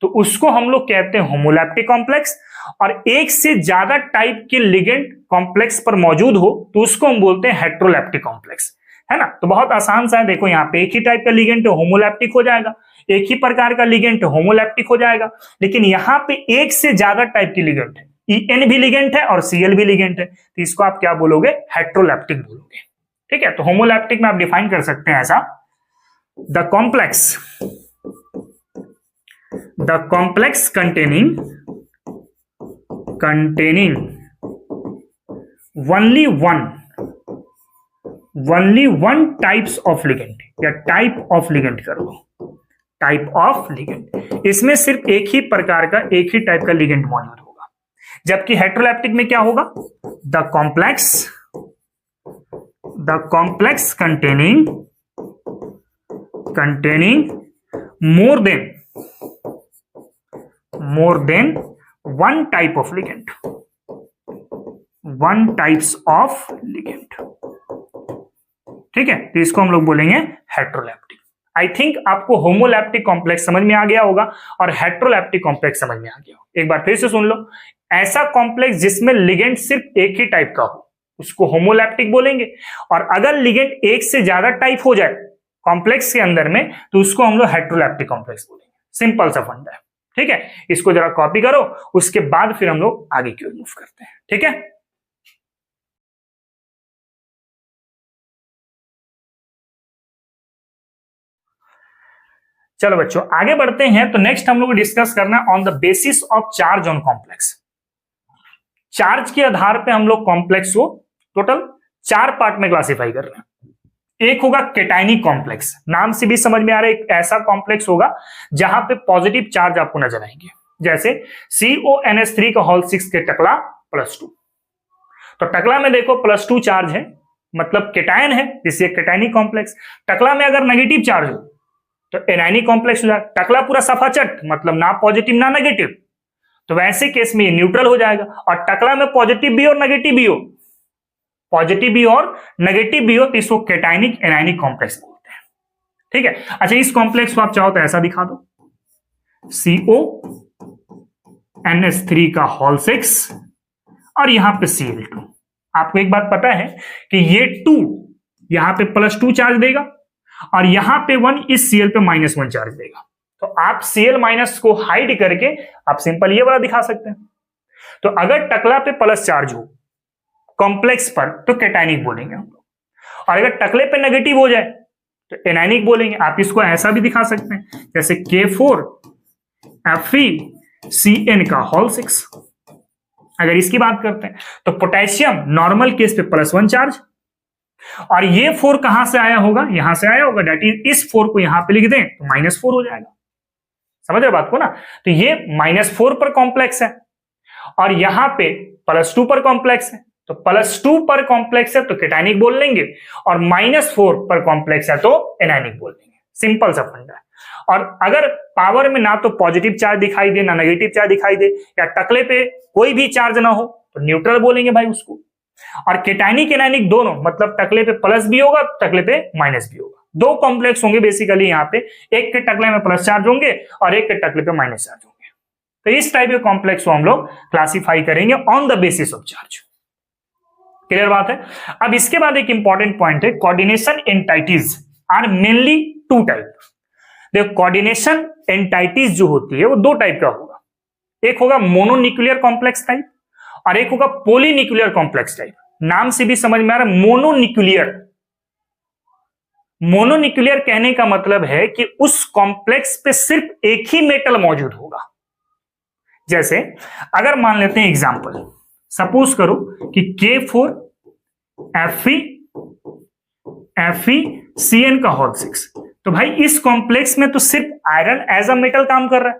तो उसको हम लोग कहते हैं होमोलैप्टिक कॉम्प्लेक्स, और एक से ज्यादा टाइप के लिगेंड कॉम्प्लेक्स पर मौजूद हो तो उसको हम बोलते हैं हेट्रोलैप्टिक कॉम्प्लेक्स, है ना। तो बहुत आसान सा है, देखो यहाँ पे एक ही टाइप का लिगेंड होमोलैप्टिक हो जाएगा, एक ही प्रकार का लिगेंड होमोलैप्टिक हो जाएगा। लेकिन यहाँ पे एक से ज्यादा टाइप की लिगेंड है, En भी लिगेंड है और Cl भी लिगेंड है, तो इसको आप क्या बोलोगे? हेट्रोलैप्टिक बोलोगे। ठीक है, तो होमोलैप्टिक में आप डिफाइन कर सकते हैं ऐसा, the complex containing only one types of ligand, या टाइप ऑफ लिगेंड कर लो, टाइप ऑफ लिगेंड। इसमें सिर्फ एक ही प्रकार का, एक ही टाइप का लिगेंड मौजूद होगा। जबकि हेट्रोलैप्टिक में क्या होगा? The complex containing more than one type of ligand, one types of ligand। ठीक है, तो इसको हम लोग बोलेंगे हेट्रोलैप्टिक। आई थिंक आपको होमोलैप्टिक कॉम्प्लेक्स समझ में आ गया होगा और हेट्रोलैप्टिक कॉम्प्लेक्स समझ में आ गया होगा। एक बार फिर से सुन लो, ऐसा कॉम्प्लेक्स जिसमें लिगेंड सिर्फ एक ही टाइप का हो उसको होमोलैप्टिक बोलेंगे, और अगर लिगेंड एक से ज्यादा टाइप हो जाए कॉम्प्लेक्स के अंदर में तो उसको हम लोग हेट्रोलैप्टिक कॉम्प्लेक्स बोलेंगे। सिंपल सा फंडा है, ठीक है। इसको जरा कॉपी करो, उसके बाद फिर हम लोग आगे की ओर मूव करते हैं, ठीक है। चलो बच्चों आगे बढ़ते हैं। तो नेक्स्ट हम लोग डिस्कस करना on the basis of charge on complex. Charge के आधार पे हम लोग कॉम्प्लेक्स को टोटल 4 पार्ट में क्लासिफाई कर रहे हैं। एक होगा केटाइनिक कॉम्प्लेक्स, नाम से भी समझ में आ रहा है, एक ऐसा कॉम्प्लेक्स होगा जहां पे पॉजिटिव चार्ज आपको नजर आएंगे, जैसे CONH3 का होल 6 के टकला +2। तो टकला में देखो +2 चार्ज है, मतलब केटायन है, इसलिए केटाइनिक कॉम्प्लेक्स। टकला में अगर नेगेटिव चार्ज हो तो एनायनिक कॉम्प्लेक्स हो जाएगा। टकला पूरा सफाचट, मतलब ना पॉजिटिव ना नेगेटिव, तो वैसे केस में ये न्यूट्रल हो जाएगा। और टकला में पॉजिटिव भी और नेगेटिव भी हो, पॉजिटिव भी और नेगेटिव भी हो, तो इसको केटाइनिक एनायनिक कॉम्प्लेक्स बोलते हैं, ठीक है। अच्छा, इस कॉम्प्लेक्स को आप चाहो तो ऐसा दिखा दो, CONH3 का होल 6 और यहां पे Cl2। आपको एक बात पता है कि ये 2 यहां पे +2 चार्ज देगा और यहां पे 1 इस Cl पे -1 चार्ज देगा। तो आप Cl माइनस को हाइड करके आप सिंपल ये वाला दिखा सकते हैं। तो अगर टकला पे प्लस चार्ज हो कॉम्प्लेक्स पर तो कैटायनिक बोलेंगे हम लोग, और अगर टकले पे नेगेटिव हो जाए तो एनायनिक बोलेंगे। आप इसको ऐसा भी दिखा सकते हैं जैसे K4Fe का होल 6। अगर इसकी बात करते हैं तो पोटेशियम नॉर्मल केस पे +1 चार्ज, और ये 4 कहां से आया होगा, यहां से आया होगा, दैट इज इस 4 को यहां पे लिख दें तो -4 हो जाएगा। समझ रहे बात को ना? तो ये -4 पर कॉम्प्लेक्स है और यहां पे +2 पर कॉम्प्लेक्स है, तो +2 पर कॉम्प्लेक्स है तो कैटायनिक बोल लेंगे, और -4 पर कॉम्प्लेक्स है तो एनायनिक बोल लेंगे। सिंपल सा फंडा है। और अगर पावर में ना तो पॉजिटिव चार्ज दिखाई दे ना नेगेटिव चार्ज दिखाई दे, या टकले पे कोई भी चार्ज ना हो तो न्यूट्रल बोलेंगे भाई उसको। और कैटायनिक एनायनिक दोनों, मतलब टकले पे प्लस भी होगा टकले पे माइनस भी होगा। दो कॉम्प्लेक्स होंगे बेसिकली यहाँ पे, एक के टकले में प्लस चार्ज होंगे और एक के टकले पे माइनस चार्ज होंगे। तो इस टाइप के कॉम्प्लेक्स को हम लोग क्लासिफाई करेंगे on the basis of charge. Clear बात है? अब इसके बाद एक इंपॉर्टेंट पॉइंट है, coordination entities are mainly 2 type. देखो कोऑर्डिनेशन एंटाइटीज जो होती है वो 2 टाइप का होगा, एक होगा मोनोन्यूक्लियर कॉम्प्लेक्स टाइप और एक होगा पॉलीन्यूक्लियर कॉम्प्लेक्स टाइप। नाम से भी समझ में आ रहा है मोनोन्यूक्लियर। मोनोन्यूक्लियर कहने का मतलब है कि उस कॉम्प्लेक्स पे सिर्फ एक ही मेटल मौजूद होगा। जैसे अगर मान लेते हैं एग्जांपल, सपोज करो कि K4FeCN का होल 6, तो भाई इस कॉम्प्लेक्स में तो सिर्फ आयरन एज अ मेटल काम कर रहा है,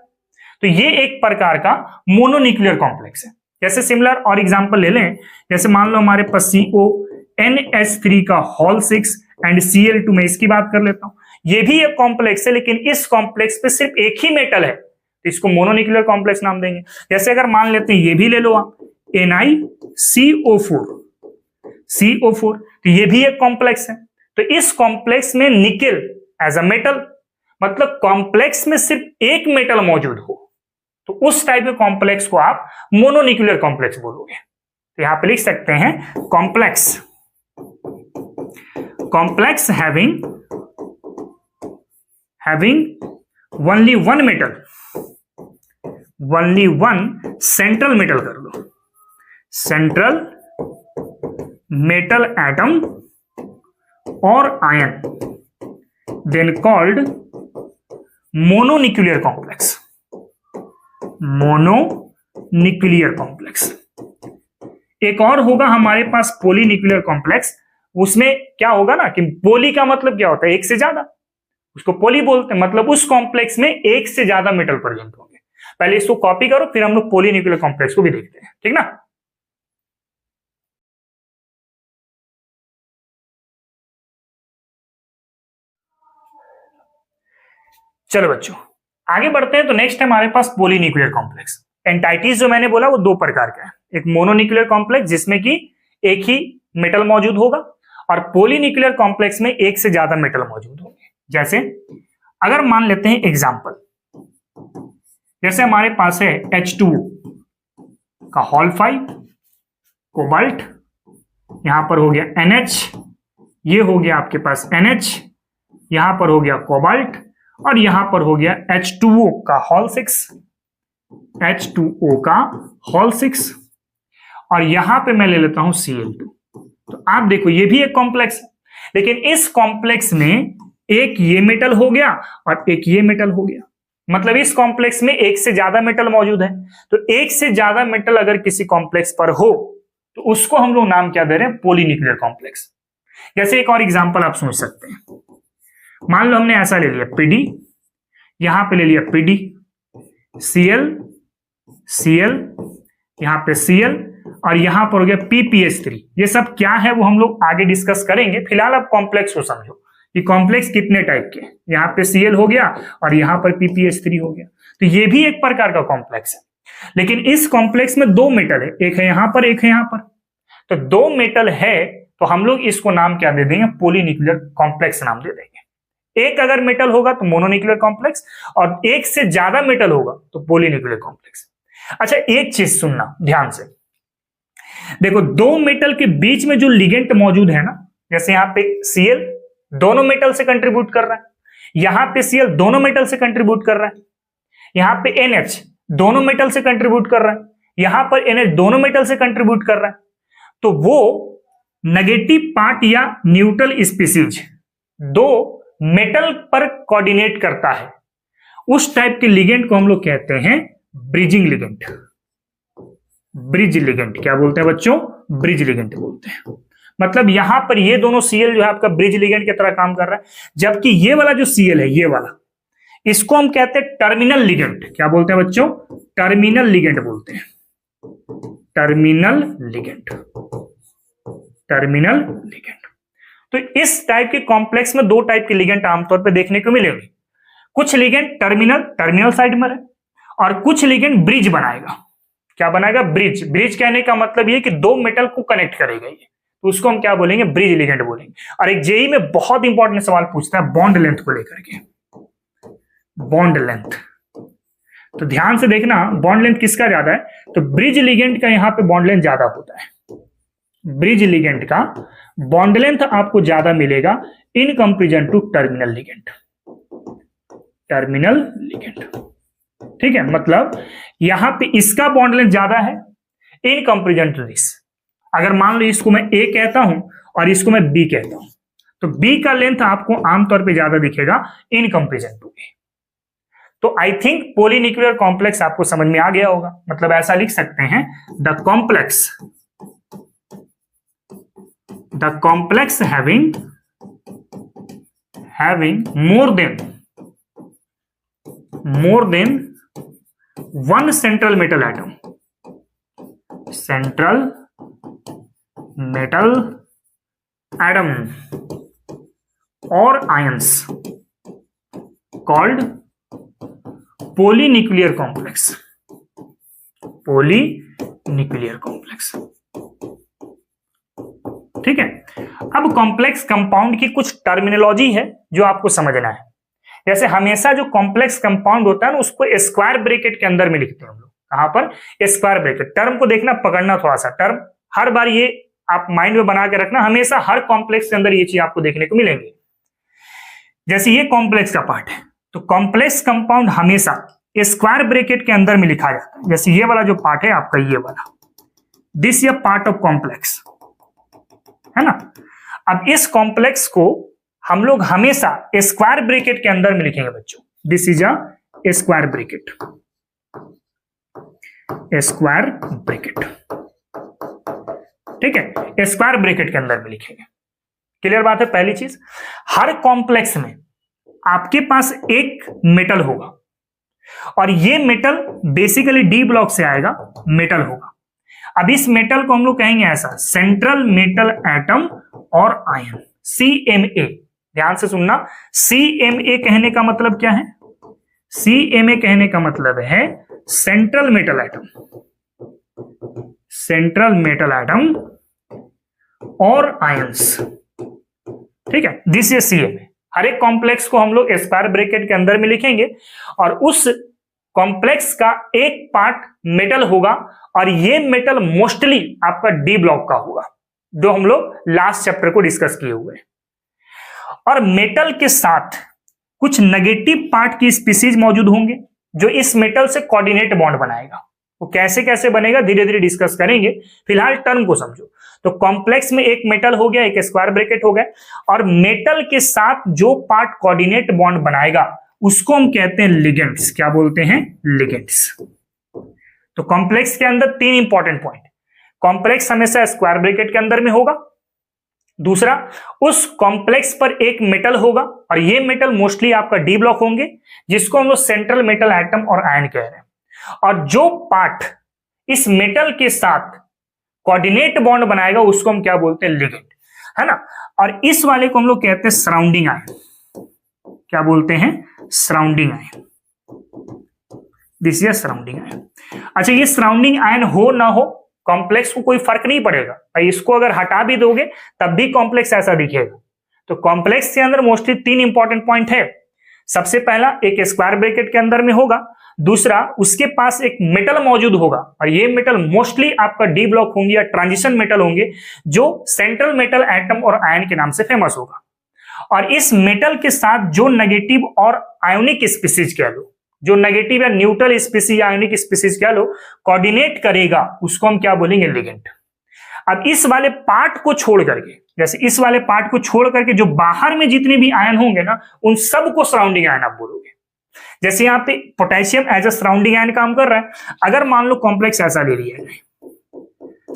तो ये एक प्रकार का मोनोन्यूक्लियर कॉम्प्लेक्स है। जैसे सिमिलर और एग्जांपल ले लें, जैसे मान लो हमारे पास CONH3 का होल 6 एंड Cl2, में इसकी बात कर लेता हूं, ये भी एक कॉम्प्लेक्स है लेकिन इस कॉम्प्लेक्स पे सिर्फ एक ही मेटल है, तो इसको मोनोन्यूक्लियर कॉम्प्लेक्स नाम देंगे। जैसे अगर मान लेते हैं ये भी ले लो आप NiCO4, तो ये भी एक कॉम्प्लेक्स है, तो इस कॉम्प्लेक्स में निकेल एज अ मेटल, मतलब कॉम्प्लेक्स में सिर्फ एक मेटल मौजूद हो, तो उस टाइप के कॉम्प्लेक्स को आप मोनोन्यूक्लियर कॉम्प्लेक्स बोलोगे। तो यहां पे लिख सकते हैं complex having only one metal, only one central metal कर लो, सेंट्रल मेटल एटम और ion, then called mononuclear complex. Mononuclear complex. एक और होगा हमारे पास पॉलीन्यूक्लियर कॉम्प्लेक्स। उसमें क्या होगा ना कि पॉली का मतलब क्या होता है, एक से ज्यादा, उसको पॉली बोलते हैं, मतलब उस कॉम्प्लेक्स में एक से ज्यादा मेटल प्रेजेंट होंगे। पहले इसको कॉपी करो, फिर हम लोग पॉलीन्यूक्लियर कॉम्प्लेक्स को भी देखते हैं, ठीक ना। चलो बच्चों आगे बढ़ते हैं। तो नेक्स्ट है हमारे पास पॉलीन्यूक्लियर कॉम्प्लेक्स। एंटाइटीज जो मैंने बोला वो 2 प्रकार का है, एक मोनोन्यूक्लियर कॉम्प्लेक्स जिसमें कि एक ही मेटल मौजूद होगा, और पॉलीन्यूक्लियर कॉम्प्लेक्स में एक से ज्यादा मेटल मौजूद होंगे। जैसे अगर मान लेते हैं एग्जांपल, जैसे हमारे पास है H2O का होल 5, कोबाल्ट, यहां पर हो गया NH, ये हो गया आपके पास NH, यहां पर हो गया कोबाल्ट, और यहां पर हो गया H2O का होल 6, H2O का होल 6, और यहां पे मैं ले लेता हूं Cl2। तो आप देखो ये भी एक कॉम्प्लेक्स है, लेकिन इस कॉम्प्लेक्स में एक ये मेटल हो गया और एक ये मेटल हो गया, मतलब इस कॉम्प्लेक्स में एक से ज्यादा मेटल मौजूद है। तो एक से ज्यादा मेटल अगर किसी कॉम्प्लेक्स पर हो तो उसको हम लोग नाम क्या दे रहे हैं, पॉलीन्यूक्लियर कॉम्प्लेक्स। जैसे एक और एग्जांपल आप सोच सकते हैं, मान लो हमने ऐसा ले लिया PD, यहां पे ले लिया PD, Cl, यहां पे Cl, और यहां पर हो गया PPH3। ये सब क्या है वो हम लोग आगे डिस्कस करेंगे, फिलहाल आप कॉम्प्लेक्स को समझो कि कॉम्प्लेक्स कितने टाइप के। यहाँ पे Cl हो गया और यहाँ पर PPH3 हो गया, तो ये भी एक प्रकार का कॉम्प्लेक्स है, लेकिन इस कॉम्प्लेक्स में 2 मेटल है, एक है यहाँ पर एक है यहाँ पर। तो 2 मेटल है तो हम लोग इसको नाम क्या दे देंगे, पॉलीन्यूक्लियर कॉम्प्लेक्स नाम दे देंगे। एक अगर मेटल होगा तो मोनोन्यूक्लियर कॉम्प्लेक्स, और एक से ज्यादा मेटल होगा तो पॉलीन्यूक्लियर कॉम्प्लेक्स। अच्छा एक चीज सुनना ध्यान से, देखो 2 मेटल के बीच में जो लिगेंड मौजूद है ना, जैसे यहाँ पे Cl दोनों मेटल से कंट्रीब्यूट कर रहा है, यहां पे Cl दोनों मेटल से कंट्रीब्यूट कर रहा है, यहां पे NH दोनों मेटल से कंट्रीब्यूट कर रहा है, यहां पर NH दोनों मेटल से कंट्रीब्यूट कर रहा है, तो वो नेगेटिव पार्ट या न्यूट्रल स्पीसीज दो मेटल पर कोऑर्डिनेट करता है, उस टाइप के लिगेंड को हम लोग कहते हैं ब्रिजिंग लिगेंड। ब्रिज लिगेंड क्या बोलते हैं बच्चों? ब्रिज लिगेंड बोलते हैं। मतलब यहां पर ये दोनों Cl जो है आपका ब्रिज लिगेंड की तरह काम कर रहा है, जबकि ये वाला जो Cl है, ये वाला, इसको हम कहते हैं टर्मिनल लिगेंड। क्या बोलते हैं बच्चों? टर्मिनल लिगेंड बोलते हैं। Terminal ligand, terminal ligand. तो इस टाइप के कॉम्प्लेक्स में दो टाइप के लिगेंड आमतौर पर देखने को मिलेंगे। कुछ लिगेंड टर्मिनल साइड में है, और कुछ लिगेंड ब्रिज बनाएगा। क्या बनाएगा? ब्रिज। ब्रिज कहने का मतलब ये कि दो मेटल को कनेक्ट करेगा, ये तो उसको हम क्या बोलेंगे? ब्रिज लिगेंड बोलेंगे। और एक जेई में बहुत इंपॉर्टेंट सवाल पूछता है बॉन्ड लेंथ को लेकर के। बॉन्ड लेंथ, तो ध्यान से देखना, बॉन्ड लेंथ किसका ज्यादा है? तो ब्रिज लिगेंड का यहां पे बॉन्ड लेंथ ज्यादा होता है। ब्रिज लिगेंड का बॉन्ड लेंथ आपको ज्यादा मिलेगा in comparison to terminal ligand. Terminal ligand, ठीक है, मतलब यहां पे इसका बॉन्ड लेंथ ज्यादा है इन कंपेरिजन टू दिस। अगर मान लो इसको मैं ए कहता हूं और इसको मैं बी कहता हूं, तो बी का लेंथ आपको आमतौर पे ज्यादा दिखेगा इन कंपेरिजन टू ए। तो आई थिंक पॉलीन्यूक्लियर कॉम्प्लेक्स आपको समझ में आ गया होगा। मतलब ऐसा लिख सकते हैं, the complex having more than one central metal atom, or ions called polynuclear complex। polynuclear complex, ठीक है। अब कॉम्प्लेक्स कंपाउंड की कुछ टर्मिनोलॉजी है जो आपको समझना है। जैसे हमेशा जो कॉम्प्लेक्स कंपाउंड होता है ना, उसको स्क्वायर ब्रैकेट के अंदर में लिखते हैं हम लोग। कहां पर? Square bracket. टर्म को देखना, पकड़ना थोड़ा सा, टर्म हर बार ये आप माइंड में बना के रखना, हमेशा हर कॉम्प्लेक्स के अंदर ये चीज आपको देखने को मिलेंगी। जैसे ये कॉम्प्लेक्स का पार्ट है, तो कॉम्प्लेक्स कंपाउंड हमेशा स्क्वायर ब्रैकेट के अंदर में लिखा जाता है। जैसे ये वाला जो पार्ट है आपका, ये वाला, दिस ये पार्ट ऑफ कॉम्प्लेक्स है ना। अब इस कॉम्प्लेक्स को हम लोग हमेशा स्क्वायर ब्रैकेट के अंदर में लिखेंगे बच्चों। This is a square bracket, square bracket, ठीक है, स्क्वायर ब्रैकेट के अंदर में लिखेंगे। क्लियर बात है? पहली चीज, हर कॉम्प्लेक्स में आपके पास एक मेटल होगा, और ये मेटल बेसिकली डी ब्लॉक से आएगा, मेटल होगा। अब इस मेटल को हम लोग कहेंगे ऐसा, सेंट्रल मेटल एटम और आयन, CMA। ध्यान से सुनना, CMA कहने का मतलब क्या है? CMA कहने का मतलब है central metal atom, central metal atom और आयंस, ठीक है। This is CMA। हर एक कॉम्प्लेक्स को हम लोग स्क्वायर ब्रैकेट के अंदर में लिखेंगे, और उस कॉम्प्लेक्स का एक पार्ट मेटल होगा, और ये मेटल मोस्टली आपका डी ब्लॉक का होगा, जो हम लोग लास्ट चैप्टर को डिस्कस किए हुए। और मेटल के साथ कुछ नेगेटिव पार्ट की स्पीसीज मौजूद होंगे जो इस मेटल से कोऑर्डिनेट बॉन्ड बनाएगा। वो कैसे कैसे बनेगा धीरे धीरे डिस्कस करेंगे, फिलहाल टर्म को समझो। तो कॉम्प्लेक्स में एक मेटल हो गया, एक स्क्वायर ब्रैकेट हो गया, और मेटल के साथ जो पार्ट कोऑर्डिनेट बॉन्ड बनाएगा उसको हम कहते हैं लिगेंड्स। क्या बोलते हैं? लिगेंड्स। तो कॉम्प्लेक्स के अंदर तीन इंपॉर्टेंट पॉइंट, कॉम्प्लेक्स हमेशा स्क्वायर ब्रैकेट के अंदर में होगा, दूसरा उस कॉम्प्लेक्स पर एक मेटल होगा, और ये मेटल मोस्टली आपका डी ब्लॉक होंगे, जिसको हम लोग सेंट्रल मेटल एटम और आयन कह रहे हैं, और जो पार्ट इस मेटल के साथ कोऑर्डिनेट बॉन्ड बनाएगा उसको हम क्या बोलते हैं? लिगेंड, है ना। और इस वाले को हम लोग कहते हैं सराउंडिंग आयन। क्या बोलते हैं? Surrounding ion. This is surrounding ion. अच्छा, ये सराउंडिंग आयन हो ना हो, कॉम्प्लेक्स को कोई फर्क नहीं पड़ेगा, भाई इसको अगर हटा भी दोगे तब भी कॉम्प्लेक्स ऐसा दिखेगा। तो कॉम्प्लेक्स के अंदर मोस्टली तीन इंपॉर्टेंट पॉइंट है। सबसे पहला, एक स्क्वायर ब्रैकेट के अंदर में होगा, दूसरा उसके पास एक मेटल मौजूद होगा, और ये मेटल मोस्टली आपका डी ब्लॉक होंगे या ट्रांजिशन मेटल होंगे, जो सेंट्रल मेटल एटम और आयन के नाम से फेमस होगा, और इस मेटल के साथ जो नेगेटिव और आयोनिक स्पीसीज कह लो, जो नेगेटिव या न्यूट्रल स्पीसीज आयोनिक स्पीसीज कह लो, कोऑर्डिनेट करेगा, उसको हम क्या बोलेंगे? लिगेंड। अब इस वाले पार्ट को छोड़ करके, जैसे इस वाले पार्ट को छोड़ करके जो बाहर में जितने भी आयन होंगे ना, उन सबको सराउंडिंग आयन आप बोलोगे। जैसे यहाँ पे potassium as a surrounding ion काम कर रहा है। अगर मान लो कॉम्प्लेक्स ऐसा ले लिया जाए,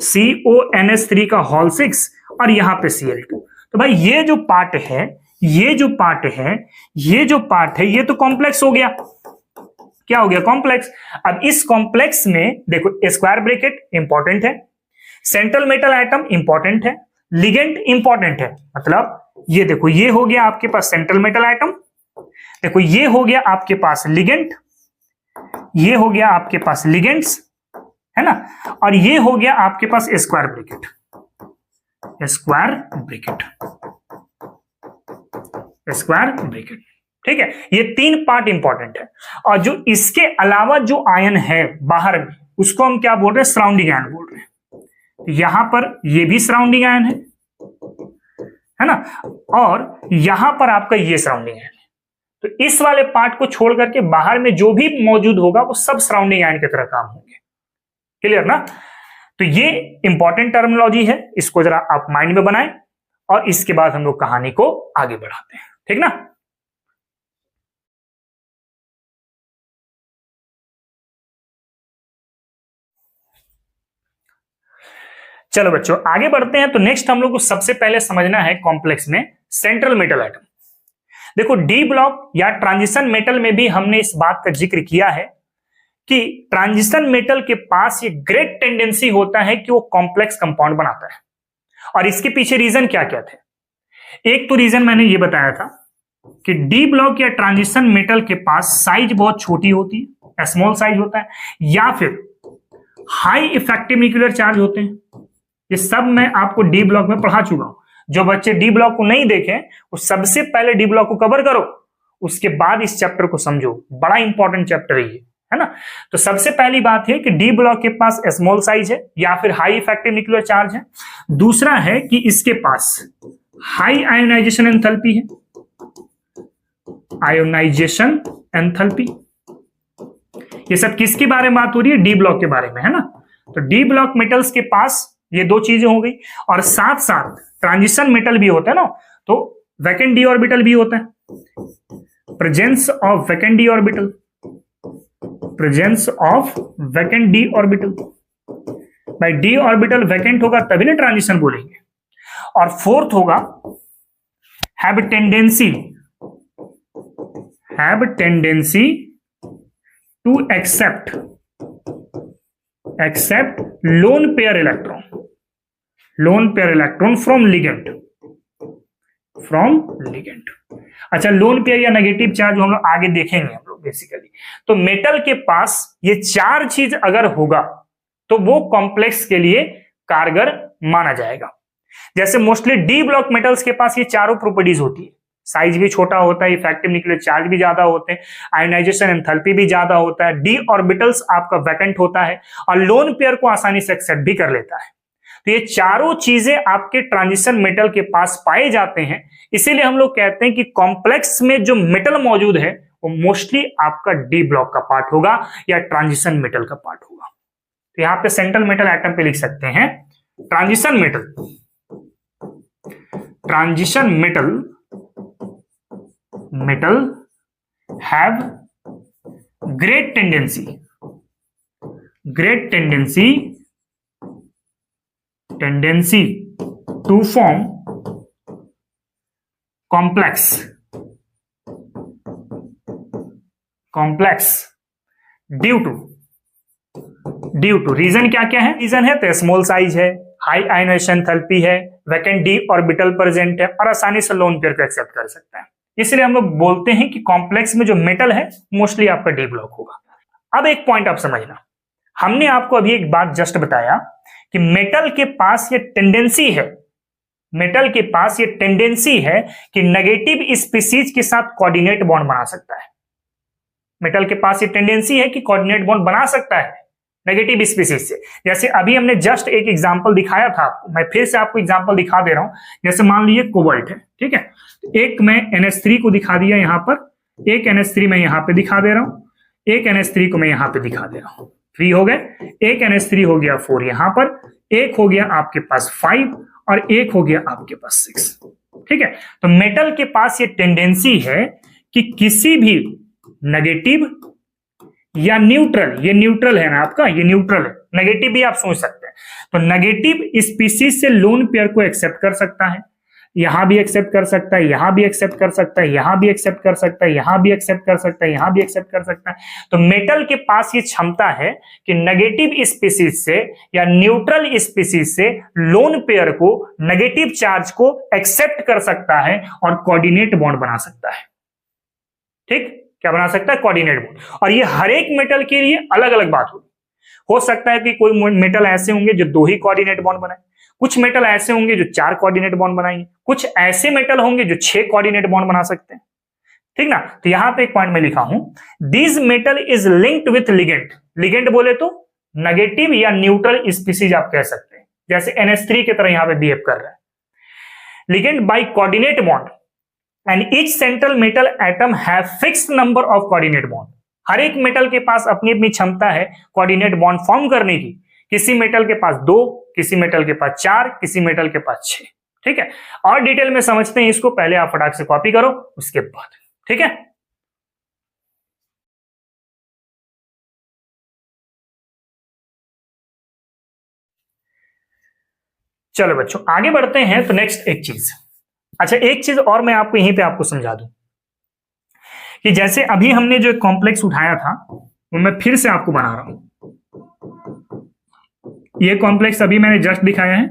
CONH3 का होल 6 और यहां पे Cl2, तो भाई ये जो पार्ट है, ये जो पार्ट है, ये जो पार्ट है, ये तो कॉम्प्लेक्स हो गया। क्या हो गया? कॉम्प्लेक्स। अब इस कॉम्प्लेक्स में देखो, स्क्वायर ब्रैकेट इंपॉर्टेंट है, सेंट्रल मेटल एटम इंपॉर्टेंट है, लिगेंड इंपॉर्टेंट है। मतलब ये देखो, ये हो गया आपके पास सेंट्रल मेटल एटम, देखो ये हो गया आपके पास लिगेंड, ये हो गया आपके पास लिगेंड्स, है ना, और ये हो गया आपके पास square bracket, square bracket, square bracket. ठीक है, ये तीन पार्ट इंपॉर्टेंट है। और जो इसके अलावा जो आयन है बाहर में, उसको हम क्या बोल रहे हैं? सराउंडिंग आयन बोल रहे हैं। यहां पर ये भी सराउंडिंग आयन है ना, और यहां पर आपका ये सराउंडिंग आयन है। तो इस वाले पार्ट को छोड़ करके बाहर में जो भी मौजूद होगा वो सब सराउंडिंग आयन की तरह काम होंगे। क्लियर ना? तो ये इंपॉर्टेंट टर्मिनोलॉजी है, इसको जरा आप माइंड में बनाएं और इसके बाद हम लोग कहानी को आगे बढ़ाते हैं। ठीक ना? चलो बच्चों आगे बढ़ते हैं। तो नेक्स्ट हम लोग को सबसे पहले समझना है कॉम्प्लेक्स में सेंट्रल मेटल एटम। देखो डी ब्लॉक या ट्रांजिशन मेटल में भी हमने इस बात का जिक्र किया है कि ट्रांजिशन मेटल के पास ये ग्रेट टेंडेंसी होता है कि वो कॉम्प्लेक्स कंपाउंड बनाता है। और इसके पीछे रीजन क्या क्या थे? एक तो रीजन मैंने ये बताया था कि डी ब्लॉक या ट्रांजिशन मेटल के पास साइज बहुत छोटी होती है, स्मॉल साइज होता है, या फिर हाई इफेक्टिव न्यूक्लियर चार्ज होते हैं। ये सब मैं आपको डी ब्लॉक में पढ़ा चुका हूं। जो बच्चे डी ब्लॉक को नहीं देखें वो सबसे पहले डी ब्लॉक को कवर करो, उसके बाद इस चैप्टर को समझो। बड़ा इंपॉर्टेंट चैप्टर है ना। तो सबसे पहली बात है कि डी ब्लॉक के पास स्मॉल साइज है या फिर हाई इफेक्टिव न्यूक्लियर चार्ज है। दूसरा है कि इसके पास हाई आयोनाइजेशन एंथैल्पी है, आयोनाइजेशन एंथैल्पी। ये सब किसके बारे में बात हो रही है? डी ब्लॉक के बारे में, है ना। तो डी ब्लॉक मेटल्स के पास ये दो चीजें हो गई, और साथ साथ ट्रांजिशन मेटल भी होता है ना, तो वैकेंट डी ऑर्बिटल भी होता है। Presence of vacant D orbital, presence of vacant D orbital. भाई डी ऑर्बिटल वैकेंट होगा तभी ना ट्रांजिशन बोलेंगे। और फोर्थ होगा have tendency to accept lone pair electron from ligand. अच्छा, लोन पेयर या नेगेटिव चार्ज हम लोग आगे देखेंगे हम लोग बेसिकली। तो मेटल के पास ये चार चीज अगर होगा तो वो कॉम्प्लेक्स के लिए कारगर माना जाएगा। जैसे मोस्टली डी ब्लॉक मेटल्स के पास ये चारों प्रॉपर्टीज होती है। साइज भी छोटा होता है, इफेक्टिव न्यूक्लियर चार्ज भी ज्यादा होते हैं, आयोनाइजेशन एंथैल्पी भी ज्यादा होता है, डी ऑर्बिटल्स आपका वैकेंट होता है, और लोन पेयर को आसानी से एक्सेप्ट भी कर लेता है। तो ये चारों चीजें आपके ट्रांजिशन मेटल के पास पाए जाते हैं। इसीलिए हम लोग कहते हैं कि कॉम्प्लेक्स में जो मेटल मौजूद है वो मोस्टली आपका डी ब्लॉक का पार्ट होगा या ट्रांजिशन मेटल का पार्ट होगा। तो यहां पे सेंट्रल मेटल एटम पे लिख सकते हैं transition metal have great tendency to form complex due to reason क्या क्या है? रीजन है तो स्मॉल साइज है, हाई आयोनाइजेशन एंथैल्पी है, वैकेंट डी ऑर्बिटल प्रेजेंट है, और आसानी से लोन पेयर को एक्सेप्ट कर सकता है। इसलिए हम लोग बोलते हैं कि कॉम्प्लेक्स में जो मेटल है मोस्टली आपका डी ब्लॉक होगा। अब एक पॉइंट आप समझना, हमने आपको अभी एक बात जस्ट बताया कि मेटल के पास ये टेंडेंसी है कि नेगेटिव स्पीसीज के साथ कोऑर्डिनेट बॉन्ड बना सकता है। मेटल के पास ये टेंडेंसी है कि कोऑर्डिनेट बॉन्ड बना सकता है, नेगेटिव स्पीसीज से। जैसे अभी हमने जस्ट एक एग्जांपल दिखाया था आपको, मैं फिर से आपको एग्जांपल दिखा दे रहा हूं। जैसे मान लीजिए कोबाल्ट है, ठीक है, एक मैं NH3 को दिखा दिया यहां पर, एक NH3 मैं यहां पे दिखा दे रहा हूं, एक NH3 को मैं यहां पे दिखा दे रहा हूं, 3 हो गए। एक NH3 हो गया 4 यहां पर, एक हो गया आपके पास 5 और एक हो गया आपके पास 6, ठीक है। तो मेटल के पास ये टेंडेंसी है कि किसी भी नेगेटिव या न्यूट्रल, ये न्यूट्रल है ना आपका, ये न्यूट्रल है, नेगेटिव भी आप सोच सकते हैं, तो नेगेटिव स्पीसीज से लोन पेयर को एक्सेप्ट कर सकता है, यहां भी एक्सेप्ट कर सकता है, यहां भी एक्सेप्ट कर सकता है, यहां भी एक्सेप्ट कर सकता है, यहां भी एक्सेप्ट कर सकता है, यहां भी एक्सेप्ट कर सकता है। तो मेटल के पास ये क्षमता है कि नेगेटिव स्पीसीज से या न्यूट्रल स्पीसीज से लोन पेयर को, नेगेटिव चार्ज को एक्सेप्ट कर सकता है और कोऑर्डिनेट बॉन्ड बना सकता है, ठीक, क्या बना सकता है, कोऑर्डिनेट बॉन्ड। और ये हर एक मेटल के लिए अलग अलग बात होगी। हो सकता है कि कोई मेटल ऐसे होंगे जो 2 ही कोऑर्डिनेट बॉन्ड बनाए, कुछ मेटल ऐसे होंगे जो 4 कोऑर्डिनेट बॉन्ड बनाएंगे, कुछ ऐसे मेटल होंगे जो 6 कोऑर्डिनेट बॉन्ड बना सकते हैं, ठीक ना। तो यहां पे एक पॉइंट में लिखा हूं, this metal is linked with ligand. Ligand बोले तो नेगेटिव या न्यूट्रल स्पीसीज आप कह सकते हैं, जैसे NH3 की तरह यहां पे बिहेव कर रहा है। Ligand by coordinate bond and each central metal atom have fixed number of coordinate bond. हर एक मेटल के पास अपनी अपनी क्षमता है कोऑर्डिनेट बॉन्ड फॉर्म करने की। किसी मेटल के पास 2, किसी मेटल के पास 4, किसी मेटल के पास 6, ठीक है। और डिटेल में समझते हैं इसको, पहले आप फटाक से कॉपी करो उसके बाद, ठीक है। चलो बच्चों आगे बढ़ते हैं। तो नेक्स्ट एक चीज, अच्छा एक चीज और मैं आपको यहीं पे आपको समझा दूं कि जैसे अभी हमने जो कॉम्प्लेक्स उठाया था वो मैं फिर से आपको बना रहा हूं। ये कॉम्प्लेक्स अभी मैंने जस्ट दिखाया है,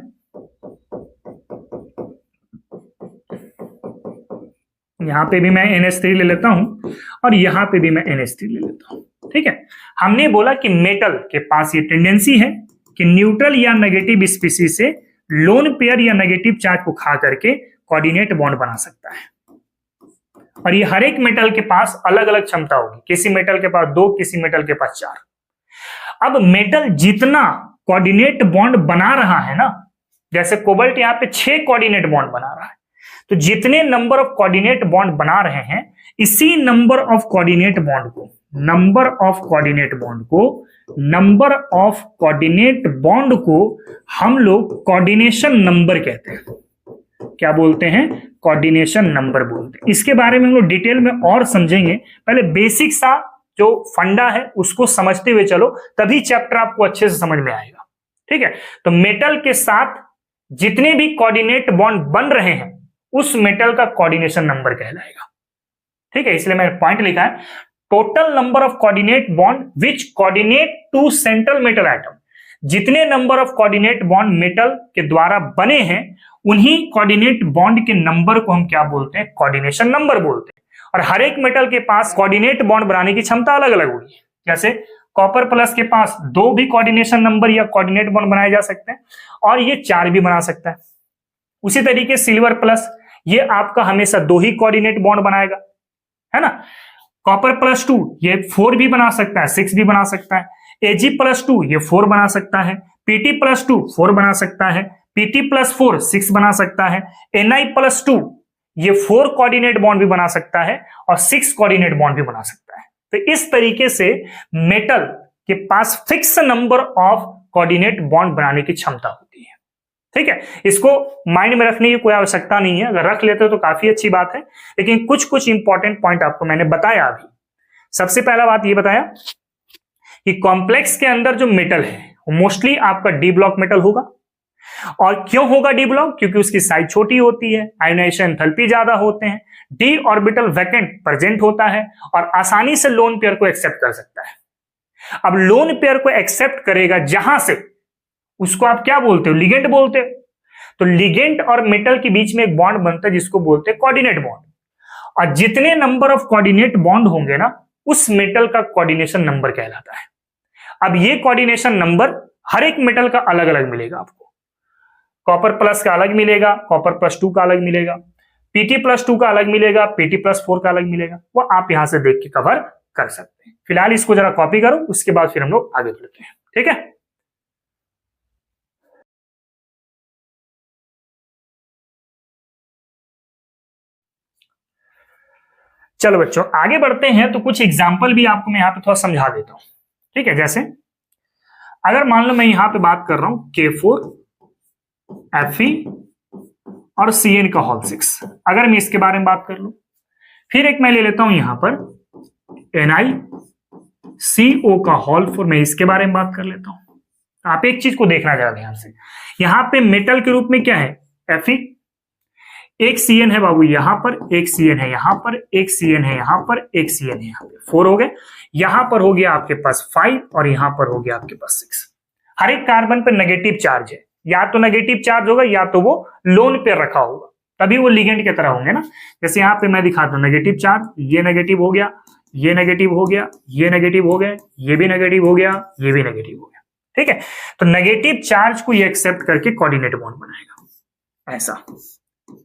यहां पे भी मैं NH3 ले लेता हूं और यहां पे भी मैं NH3 ले लेता हूं, ठीक है। हमने बोला कि मेटल के पास ये टेंडेंसी है कि न्यूट्रल या नेगेटिव स्पीसीज से लोन पेयर या नेगेटिव चार्ज को खा करके कोऑर्डिनेट बॉन्ड बना सकता है। और ये हर एक मेटल के पास अलग अलग क्षमता होगी, किसी मेटल के पास 2, किसी मेटल के पास 4। अब मेटल जितना कोऑर्डिनेट बॉन्ड बना रहा है ना, जैसे कोबाल्ट यहां पे 6 कोऑर्डिनेट बॉन्ड बना रहा है, तो जितने नंबर ऑफ कोऑर्डिनेट बॉन्ड बना रहे हैं, इसी नंबर ऑफ कोऑर्डिनेट बॉन्ड को, नंबर ऑफ कोऑर्डिनेट बॉन्ड को, नंबर ऑफ कोऑर्डिनेट बॉन्ड को हम लोग कोऑर्डिनेशन नंबर कहते हैं। क्या बोलते हैं, कोऑर्डिनेशन नंबर बोलते हैं। इसके बारे में हम लोग डिटेल में और समझेंगे, पहले बेसिक सा जो फंडा है उसको समझते हुए चलो, तभी चैप्टर आपको अच्छे से समझ में आएगा, ठीक है। तो मेटल के साथ जितने भी कोऑर्डिनेट बॉन्ड बन रहे हैं उस मेटल का कोऑर्डिनेशन नंबर कहलाएगा, ठीक है। इसलिए मैंने पॉइंट लिखा है, total number of coordinate bond which coordinate to central metal atom. जितने number of coordinate bond metal के द्वारा बने हैं उन्हीं कोऑर्डिनेट बॉन्ड के नंबर को हम क्या बोलते हैं, कोऑर्डिनेशन नंबर बोलते हैं। और हर एक मेटल के पास कोऑर्डिनेट बॉन्ड बनाने की क्षमता अलग अलग होगी। जैसे कॉपर प्लस के पास 2 भी कोऑर्डिनेशन नंबर या कोऑर्डिनेट बॉन्ड बनाए जा सकते हैं और ये 4 भी बना सकता है। उसी तरीके सिल्वर प्लस, ये आपका हमेशा 2 ही कोऑर्डिनेट बॉन्ड बनाएगा, है ना। कॉपर प्लस 2 ये 4 भी बना सकता है, 6 भी बना सकता है। Ag प्लस 2 ये 4 बना सकता है, Pt प्लस 2 4 बना सकता है, Pt प्लस 4 6 बना सकता है, Ni प्लस 2 ये 4 कोऑर्डिनेट बॉन्ड भी बना सकता है और 6 कोऑर्डिनेट बॉन्ड भी बना सकता है। तो इस तरीके से मेटल के पास fix number of coordinate bond बनाने की क्षमता होती है, ठीक है। इसको माइंड में रखने की कोई आवश्यकता नहीं है, अगर रख लेते हो तो काफी अच्छी बात है, लेकिन कुछ कुछ इंपॉर्टेंट पॉइंट आपको मैंने बताया अभी। सबसे पहला बात ये बताया कि कॉम्प्लेक्स के अंदर जो मेटल है वो मोस्टली आपका डी ब्लॉक मेटल होगा। और क्यों होगा डी ब्लॉक, क्योंकि उसकी साइज छोटी होती है, आयोनाइजेशन एंथैल्पी ज्यादा होते हैं, डी ऑर्बिटल वैकेंट प्रेजेंट होता है और आसानी से लोन पेयर को एक्सेप्ट कर सकता है। अब लोन पेयर को एक्सेप्ट करेगा जहां से, उसको आप क्या बोलते हो, लिगेंड बोलते हो। तो लिगेंड और मेटल के बीच में एक बॉन्ड बनता है जिसको बोलते हैं कोऑर्डिनेट बॉन्ड। और जितने नंबर ऑफ कोऑर्डिनेट बॉन्ड होंगे ना, उस मेटल का कोऑर्डिनेशन नंबर कहलाता है। अब ये कोऑर्डिनेशन नंबर हर एक मेटल का अलग अलग मिलेगा आपको। कॉपर प्लस का अलग मिलेगा, कॉपर प्लस 2 का अलग मिलेगा, Pt प्लस 2 का अलग मिलेगा, Pt प्लस 4 का अलग मिलेगा। वो आप यहां से देख के कवर कर सकते हैं। फिलहाल इसको जरा कॉपी करो, उसके बाद फिर हम लोग आगे बढ़ते हैं। ठीक है। चलो बच्चों आगे बढ़ते हैं, तो कुछ एग्जाम्पल भी आपको मैं यहाँ पे थोड़ा समझा देता हूं। ठीक है, जैसे अगर मान लो मैं यहां पे बात कर रहा हूं K4 Fe और Cn का होल 6, अगर मैं इसके बारे में बात कर लूं, फिर एक मैं ले लेता हूं यहां पर NiCO का होल 4, मैं इसके बारे में बात कर लेता हूं। आप एक चीज को देखना जरा ध्यान से, यहां पे मेटल के रूप में क्या है Fe, एक Cn है बाबू यहां पर, एक Cn है यहां पर, एक Cn है यहां पर, एक Cn है यहां पे, 4 हो गए। यहां पर हो गया आपके पास 5 और यहां पर हो गया आपके पास 6। हर एक कार्बन पे नेगेटिव चार्ज है, या तो नेगेटिव चार्ज होगा या तो वो लोन पे रखा होगा, तभी वो लिगेंड की तरह होंगे ना। जैसे यहाँ पे मैं दिखाता हूं नेगेटिव चार्ज, ये नेगेटिव हो गया, ये नेगेटिव हो गया, ये नेगेटिव हो गया, ये भी नेगेटिव हो गया, ये भी नेगेटिव हो गया। ठीक है, तो नेगेटिव चार्ज को ये एक्सेप्ट करके कोऑर्डिनेट बॉन्ड बनाएगा ऐसा।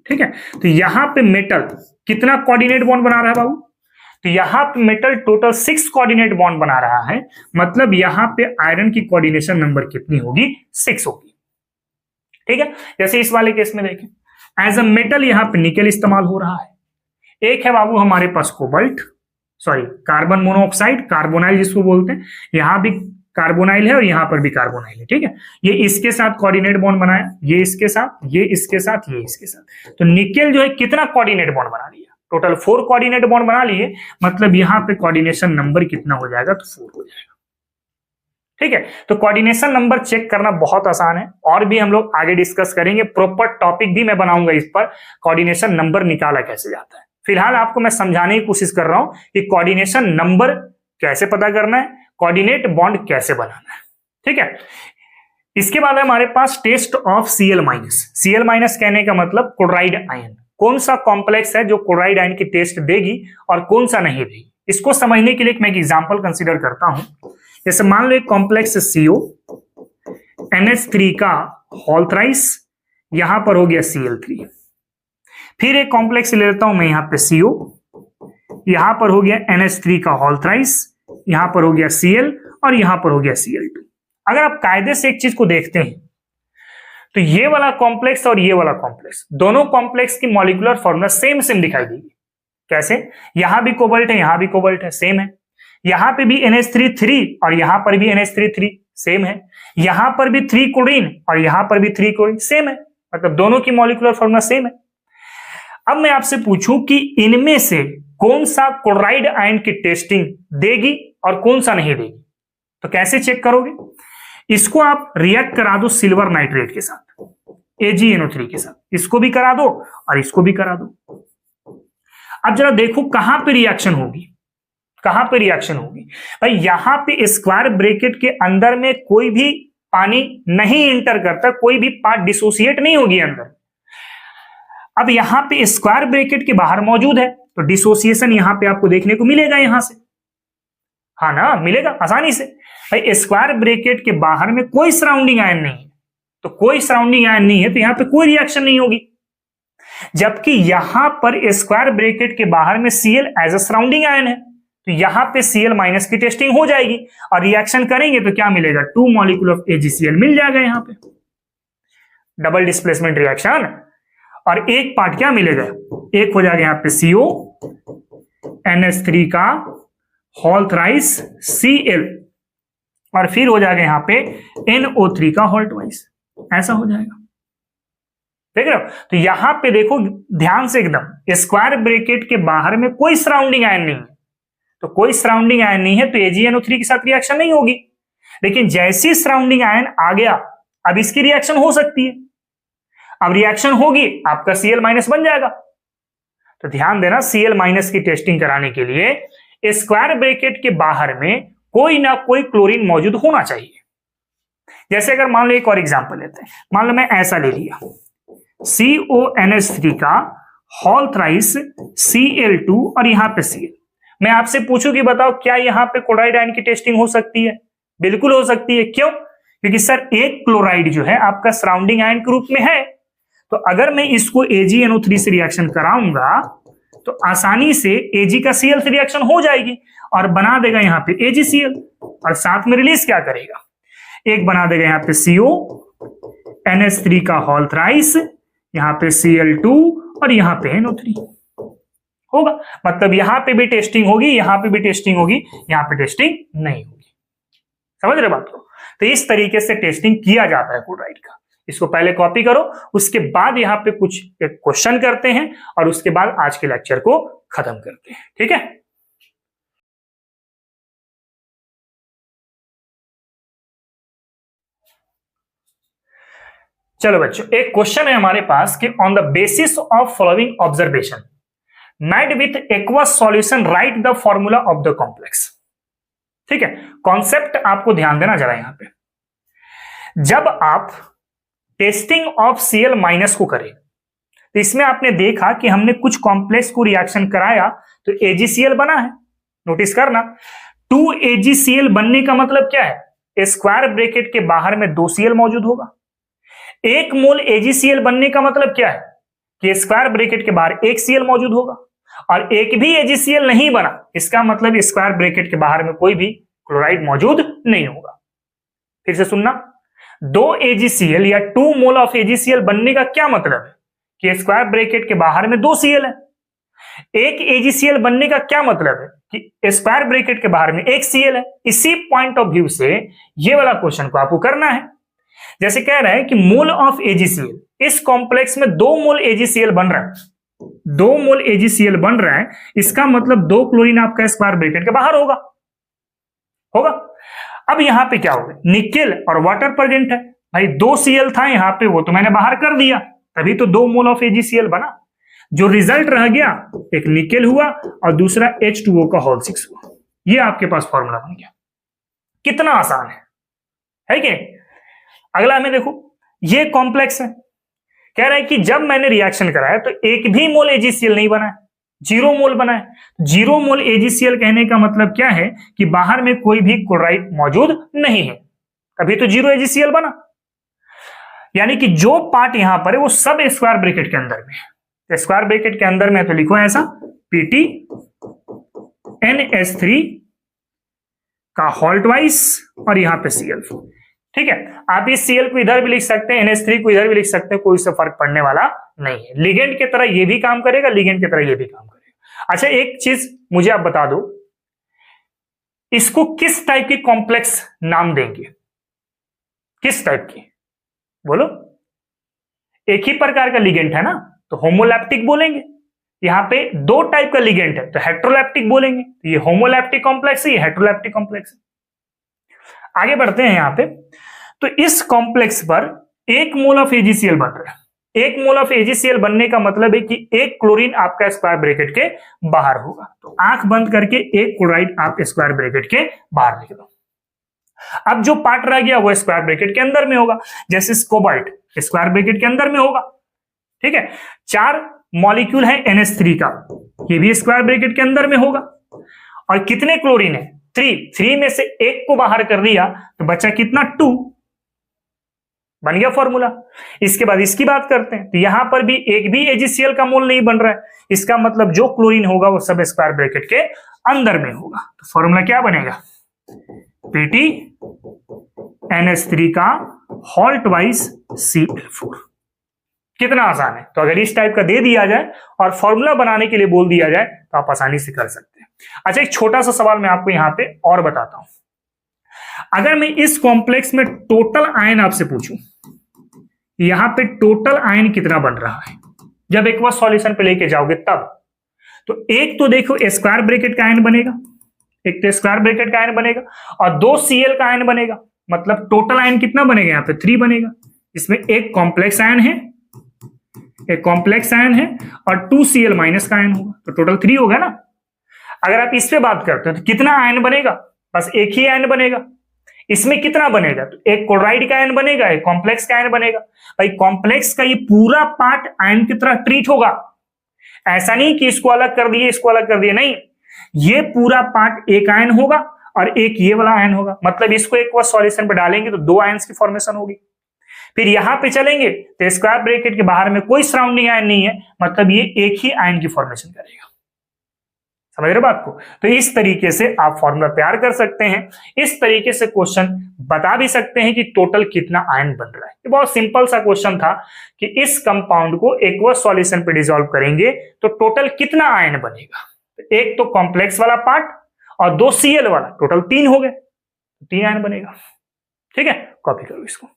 ठीक है, तो यहां पे मेटल कितना कोऑर्डिनेट बॉन्ड बना रहा है बाबू, तो यहां पे मेटल टोटल 6 कोऑर्डिनेट बॉन्ड बना रहा है, मतलब यहां पे आयरन की कोऑर्डिनेशन नंबर कितनी होगी, 6 होगी। ठीक है, जैसे इस वाले केस में देखें, एज अ मेटल यहां पे निकेल इस्तेमाल हो रहा है। एक है बाबू हमारे पास cobalt, sorry carbon monoxide, carbonyl जिसको बोलते हैं, यहां भी कार्बोनाइल है और यहां पर भी कार्बोनाइल है। ठीक है, ये इसके साथ कोऑर्डिनेट बॉन्ड बनाया, ये इसके साथ, ये इसके साथ, ये इसके साथ, तो निकेल जो है कितना कोऑर्डिनेट बॉन्ड बना लिया, टोटल 4 कोऑर्डिनेट बॉन्ड बना लिए, मतलब यहां पे कोऑर्डिनेशन नंबर कितना हो जाएगा, तो 4 हो जाएगा। ठीक है, तो कोऑर्डिनेशन नंबर चेक करना बहुत आसान है, और भी हम लोग आगे डिस्कस करेंगे, प्रॉपर टॉपिक भी मैं बनाऊंगा इस पर, कोऑर्डिनेशन नंबर निकाला कैसे जाता है। फिलहाल आपको मैं समझाने की कोशिश कर रहा हूं कि कोऑर्डिनेशन नंबर कैसे पता करना है, कोऑर्डिनेट बॉन्ड कैसे बनाना है। ठीक है, इसके बाद हमारे पास टेस्ट ऑफ Cl-। Cl- कहने का मतलब क्लोराइड आयन, कौन सा कॉम्प्लेक्स है जो क्लोराइड आयन की टेस्ट देगी और कौन सा नहीं देगी। इसको समझने के लिए मैं एक एग्जांपल कंसीडर करता हूं। जैसे मान लो एक कॉम्प्लेक्स CO NH3 का होल थ्राइस, यहां पर हो गया Cl3, फिर एक कॉम्प्लेक्स ले लेता हूं मैं यहां पे CO, यहां पर हो गया NH3 का होल थ्राइस, यहां पर हो गया Cl और यहां पर हो गया Cl2। अगर आप कायदे से एक चीज को देखते हैं, तो ये वाला कॉम्प्लेक्स और ये वाला कॉम्प्लेक्स, दोनों कॉम्प्लेक्स की मॉलिक्यूलर फॉर्मूला सेम सेम दिखाई देगी। कैसे, यहां भी कोबाल्ट है, यहां भी कोबाल्ट है, सेम है, यहां पे भी NH3 और यहां पर भी NH3 सेम है, यहां पर भी 3 क्लोरीन और यहां पर भी 3 क्लोरीन सेम है, मतलब दोनों की मॉलिक्यूलर फॉर्मूला सेम है। अब मैं आपसे पूछूं कि इनमें से कौन सा क्लोराइड आयन की टेस्टिंग देगी और कौन सा नहीं देगी, तो कैसे चेक करोगे, इसको आप रिएक्ट करा दो सिल्वर नाइट्रेट के साथ, AgNO3 के साथ, इसको भी करा दो और इसको भी करा दो। अब जरा देखो कहां पे रिएक्शन होगी, कहां पे रिएक्शन होगी भाई, यहां पे स्क्वायर ब्रैकेट के अंदर में कोई भी पानी नहीं इंटर करता, कोई भी पार्ट डिसोसिएट नहीं होगी अंदर। अब यहां पे स्क्वायर ब्रैकेट के बाहर मौजूद है, तो डिसोसिएशन यहां पे आपको देखने को मिलेगा यहां से, हाँ ना, मिलेगा आसानी से। भाई स्क्वायर ब्रैकेट के बाहर में कोई सराउंडिंग आयन नहीं है, तो कोई सराउंडिंग आयन नहीं है, तो यहां पे कोई रिएक्शन नहीं होगी। जबकि यहां पर स्क्वायर ब्रैकेट के बाहर में Cl as a surrounding ion है, तो यहां पे Cl- की टेस्टिंग हो जाएगी और रिएक्शन करेंगे तो क्या मिलेगा, 2 मॉलिक्यूल ऑफ AgCl मिल जाएगा यहां पे, डबल डिस्प्लेसमेंट रिएक्शन। और एक पार्ट क्या मिलेगा, एक हो जाएगा यहां पे CO NH3 का होल थ्राइस Cl और फिर हो जाएगा यहां पे NO3 का होल ट्वाइस, ऐसा हो जाएगा। देख रहे हो, तो यहां पे देखो ध्यान से एकदम, स्क्वायर ब्रैकेट के बाहर में कोई सराउंडिंग आयन नहीं है, तो कोई सराउंडिंग आयन नहीं है तो AgNO3 के साथ रिएक्शन नहीं होगी। लेकिन जैसी सराउंडिंग आयन आ गया, अब इसकी रिएक्शन हो सकती है, अब रिएक्शन होगी आपका Cl- बन जाएगा। तो ध्यान देना, Cl- की टेस्टिंग कराने के लिए स्क्वायर ब्रैकेट के बाहर में कोई ना कोई क्लोरीन मौजूद होना चाहिए। जैसे अगर मान लो एक और एग्जांपल लेते हैं, मान लो मैं ऐसा ले लिया, CONH3 का होल थ्राइस Cl2 और यहां पे Cl, मैं आपसे पूछूं कि बताओ क्या यहां पे क्लोराइड आयन की टेस्टिंग हो सकती है, बिल्कुल हो सकती है। क्यों, क्योंकि सर एक क्लोराइड जो है आपका सराउंडिंग आयन के रूप में है, तो अगर मैं इसको AgNO3 से रिएक्शन कराऊंगा तो आसानी से Ag का Cl से रिएक्शन हो जाएगी और बना देगा यहां पे AgCl, और साथ में रिलीज क्या करेगा, एक बना देगा यहाँ पे CO NH3 का होल थ्राइस, यहाँ पे Cl2 और यहाँ पे NO3 होगा। मतलब यहां पे भी टेस्टिंग होगी, यहां पे भी टेस्टिंग होगी, यहां पे टेस्टिंग नहीं होगी। समझ रहे बात को? तो इस तरीके से टेस्टिंग किया जाता है क्लोराइड का। इसको पहले कॉपी करो, उसके बाद यहां पे कुछ एक क्वेश्चन करते हैं और उसके बाद आज के लेक्चर को खत्म करते हैं। ठीक है, चलो बच्चों, एक क्वेश्चन है हमारे पास कि on the basis of following observation made with aqueous solution right the formula of the complex. ठीक है, कॉन्सेप्ट आपको ध्यान देना जरा यहां पे। जब आप टेस्टिंग ऑफ Cl माइनस को करें तो इसमें आपने देखा कि हमने कुछ कॉम्प्लेक्स को रिएक्शन कराया तो AgCl बना है। नोटिस करना, 2AgCl बनने का मतलब क्या है? स्क्वायर ब्रैकेट के बाहर में 2Cl मौजूद होगा। 1 मोल AgCl बनने का मतलब क्या है? कि स्क्वायर ब्रैकेट के बाहर 1 Cl मौजूद होगा। और एक भी AgCl नहीं बना, इसका मतलब स्क्वायर ब्रैकेट के बाहर में कोई भी क्लोराइड मौजूद नहीं होगा। फिर से सुनना, 2 AgCl या 2 मोल ऑफ AgCl बनने का क्या मतलब है? कि स्क्वायर ब्रैकेट के बाहर में 2 Cl है। 1 AgCl बनने का क्या मतलब है? कि स्क्वायर ब्रैकेट के बाहर में 1 Cl है। इसी पॉइंट ऑफ व्यू से ये वाला क्वेश्चन को आपको करना है। जैसे कह रहा है कि मोल ऑफ AgCl, इस कॉम्प्लेक्स में 2 मोल AgCl बन रहा है, 2 मोल AgCl बन रहा है, इसका मतलब 2 क्लोरीन आपका स्क्वायर ब्रैकेट के बाहर होगा। अब यहां पे क्या होगा? निकेल और वाटर प्रेजेंट है। भाई 2 Cl था यहां पे, वो तो मैंने बाहर कर दिया, तभी तो 2 मोल ऑफ AgCl बना। जो रिजल्ट रह गया, एक निकेल हुआ और दूसरा H2O का होल 6 हुआ। ये आपके पास फॉर्मूला बन गया। कितना आसान है कि? अगला में देखो, ये कॉम्प्लेक्स है। कह रहा है कि जब मैंने रिएक्शन कराया तो एक भी मोल AgCl नहीं बना है, 0 मोल बना है। 0 मोल AgCl कहने का मतलब क्या है? कि बाहर में कोई भी क्लोराइड मौजूद नहीं है, तभी तो 0 AgCl बना। यानी कि जो पार्ट यहां पर है वो सब स्क्वायर ब्रैकेट के अंदर में है। स्क्वायर ब्रैकेट के अंदर में तो लिखो ऐसा, Pt NH3 का होल ट्वाइस और यहां पे Cl4। ठीक है, आप इस Cl को इधर भी लिख सकते हैं, NH3 को इधर भी लिख सकते हैं, कोई से फर्क पड़ने वाला नहीं है। लिगेंड की तरह ये भी काम करेगा, लिगेंड की तरह ये भी काम करेगा। अच्छा, एक चीज मुझे आप बता दो, इसको किस टाइप की कॉम्प्लेक्स नाम देंगे? किस टाइप की बोलो? एक ही प्रकार का लिगेंड है ना, तो होमोलैप्टिक बोलेंगे। यहां पे 2 टाइप का लिगेंड है तो हेट्रोलैप्टिक बोलेंगे। तो ये होमोलैप्टिक कॉम्प्लेक्स है, ये हेट्रोलैप्टिक कॉम्प्लेक्स है। आगे बढ़ते हैं यहां पे। तो इस कॉम्प्लेक्स पर 1 मोल ऑफ AgCl बन रहा है। 1 मोल ऑफ AgCl बनने का मतलब है कि 1 क्लोरीन आपका स्क्वायर ब्रैकेट के बाहर होगा। तो आंख बंद करके 1 क्लोराइड आप स्क्वायर ब्रैकेट के बाहर लिख दो। अब जो पार्ट रह गया वो स्क्वायर ब्रैकेट के अंदर में होगा। जैसे कोबाल्ट स्क्वायर ब्रैकेट के अंदर में होगा। ठीक है, 4 मॉलिक्यूल है NH3 का, ये भी स्क्वायर ब्रैकेट के अंदर में होगा। और कितने क्लोरीन है? 3 में से 1 को बाहर कर दिया तो बचा कितना? 2। बन गया फॉर्मूला। इसके बाद इसकी बात करते हैं तो यहां पर भी एक भी AgCl का मोल नहीं बन रहा है। इसका मतलब जो क्लोरीन होगा वो सब स्क्वायर ब्रैकेट के अंदर में होगा। तो फॉर्मूला क्या बनेगा? Pt NH3 का होल ट्वाइस Cl4। कितना आसान है। तो अगर इस टाइप का दे दिया जाए और फॉर्मूला बनाने के लिए बोल दिया जाए तो आप आसानी से कर सकते हैं। अच्छा, एक छोटा सा सवाल मैं आपको यहां पे और बताता हूं। अगर मैं इस कॉम्प्लेक्स में टोटल आयन आपसे पूछूं, यहां पे टोटल आयन कितना बन रहा है जब एक बार सॉल्यूशन पे लेके जाओगे तब, तो एक तो देखो स्क्वायर ब्रैकेट का आयन बनेगा, एक तो स्क्वायर ब्रैकेट का आयन बनेगा और 2 Cl का आयन बनेगा। मतलब टोटल आयन कितना बनेगा? यहां पे 3 बनेगा। इसमें एक कॉम्प्लेक्स आयन है, एक कॉम्प्लेक्स आयन है और 2 Cl माइनस का आयन होगा, तो टोटल 3 होगा ना। अगर आप इस पे बात करते हो तो कितना आयन बनेगा? बस एक ही आयन बनेगा। इसमें कितना बनेगा? तो एक क्लोराइड का आयन बनेगा, एक कॉम्प्लेक्स का आयन बनेगा। भाई कॉम्प्लेक्स का ये पूरा पार्ट आयन की तरह ट्रीट होगा। ऐसा नहीं कि इसको अलग कर दिए, इसको अलग कर दिए, नहीं, ये पूरा पार्ट एक आयन होगा और एक ये वाला आयन होगा। मतलब इसको एक बार सॉल्यूशन पे डालेंगे तो 2 आयन्स की फॉर्मेशन होगी। फिर यहां पे चलेंगे तो स्क्वायर ब्रैकेट के बाहर में कोई सराउंडिंग आयन नहीं है, मतलब ये एक ही आयन की फॉर्मेशन करेगा। समझ रहे बात को? तो इस तरीके से आप फॉर्मूला तैयार कर सकते हैं। इस तरीके से क्वेश्चन बता भी सकते हैं कि टोटल कितना आयन बन रहा है। ये बहुत सिंपल सा क्वेश्चन था कि इस कंपाउंड को एक्वस सॉल्यूशन पे डिसॉल्व करेंगे तो टोटल कितना आयन बनेगा। एक तो कॉम्प्लेक्स वाला पार्ट और 2 Cl वाला, टोटल 3 हो गए, 3 आयन बनेगा। ठीक है, कॉपी करो इसको।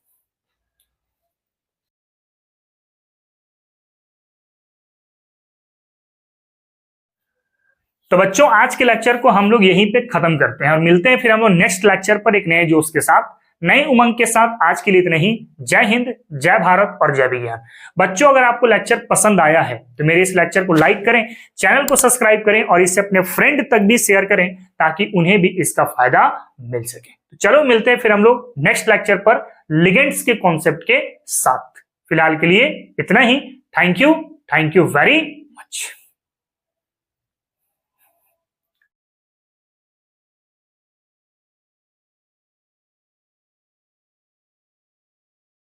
तो बच्चों आज के लेक्चर को हम लोग यहीं पे खत्म करते हैं और मिलते हैं फिर हम लोग नेक्स्ट लेक्चर पर एक नए जोश के साथ, नई उमंग के साथ। आज के लिए इतना ही। जय हिंद, जय भारत और जय विज्ञान। बच्चों अगर आपको लेक्चर पसंद आया है तो मेरे इस लेक्चर को लाइक करें, चैनल को सब्सक्राइब करें और इसे अपने फ्रेंड तक भी शेयर करें ताकि उन्हें भी इसका फायदा मिल सके। तो चलो मिलते हैं फिर हम लोग नेक्स्ट लेक्चर पर लिगेंड्स के कॉन्सेप्ट के साथ। फिलहाल के लिए इतना ही। Thank you very much.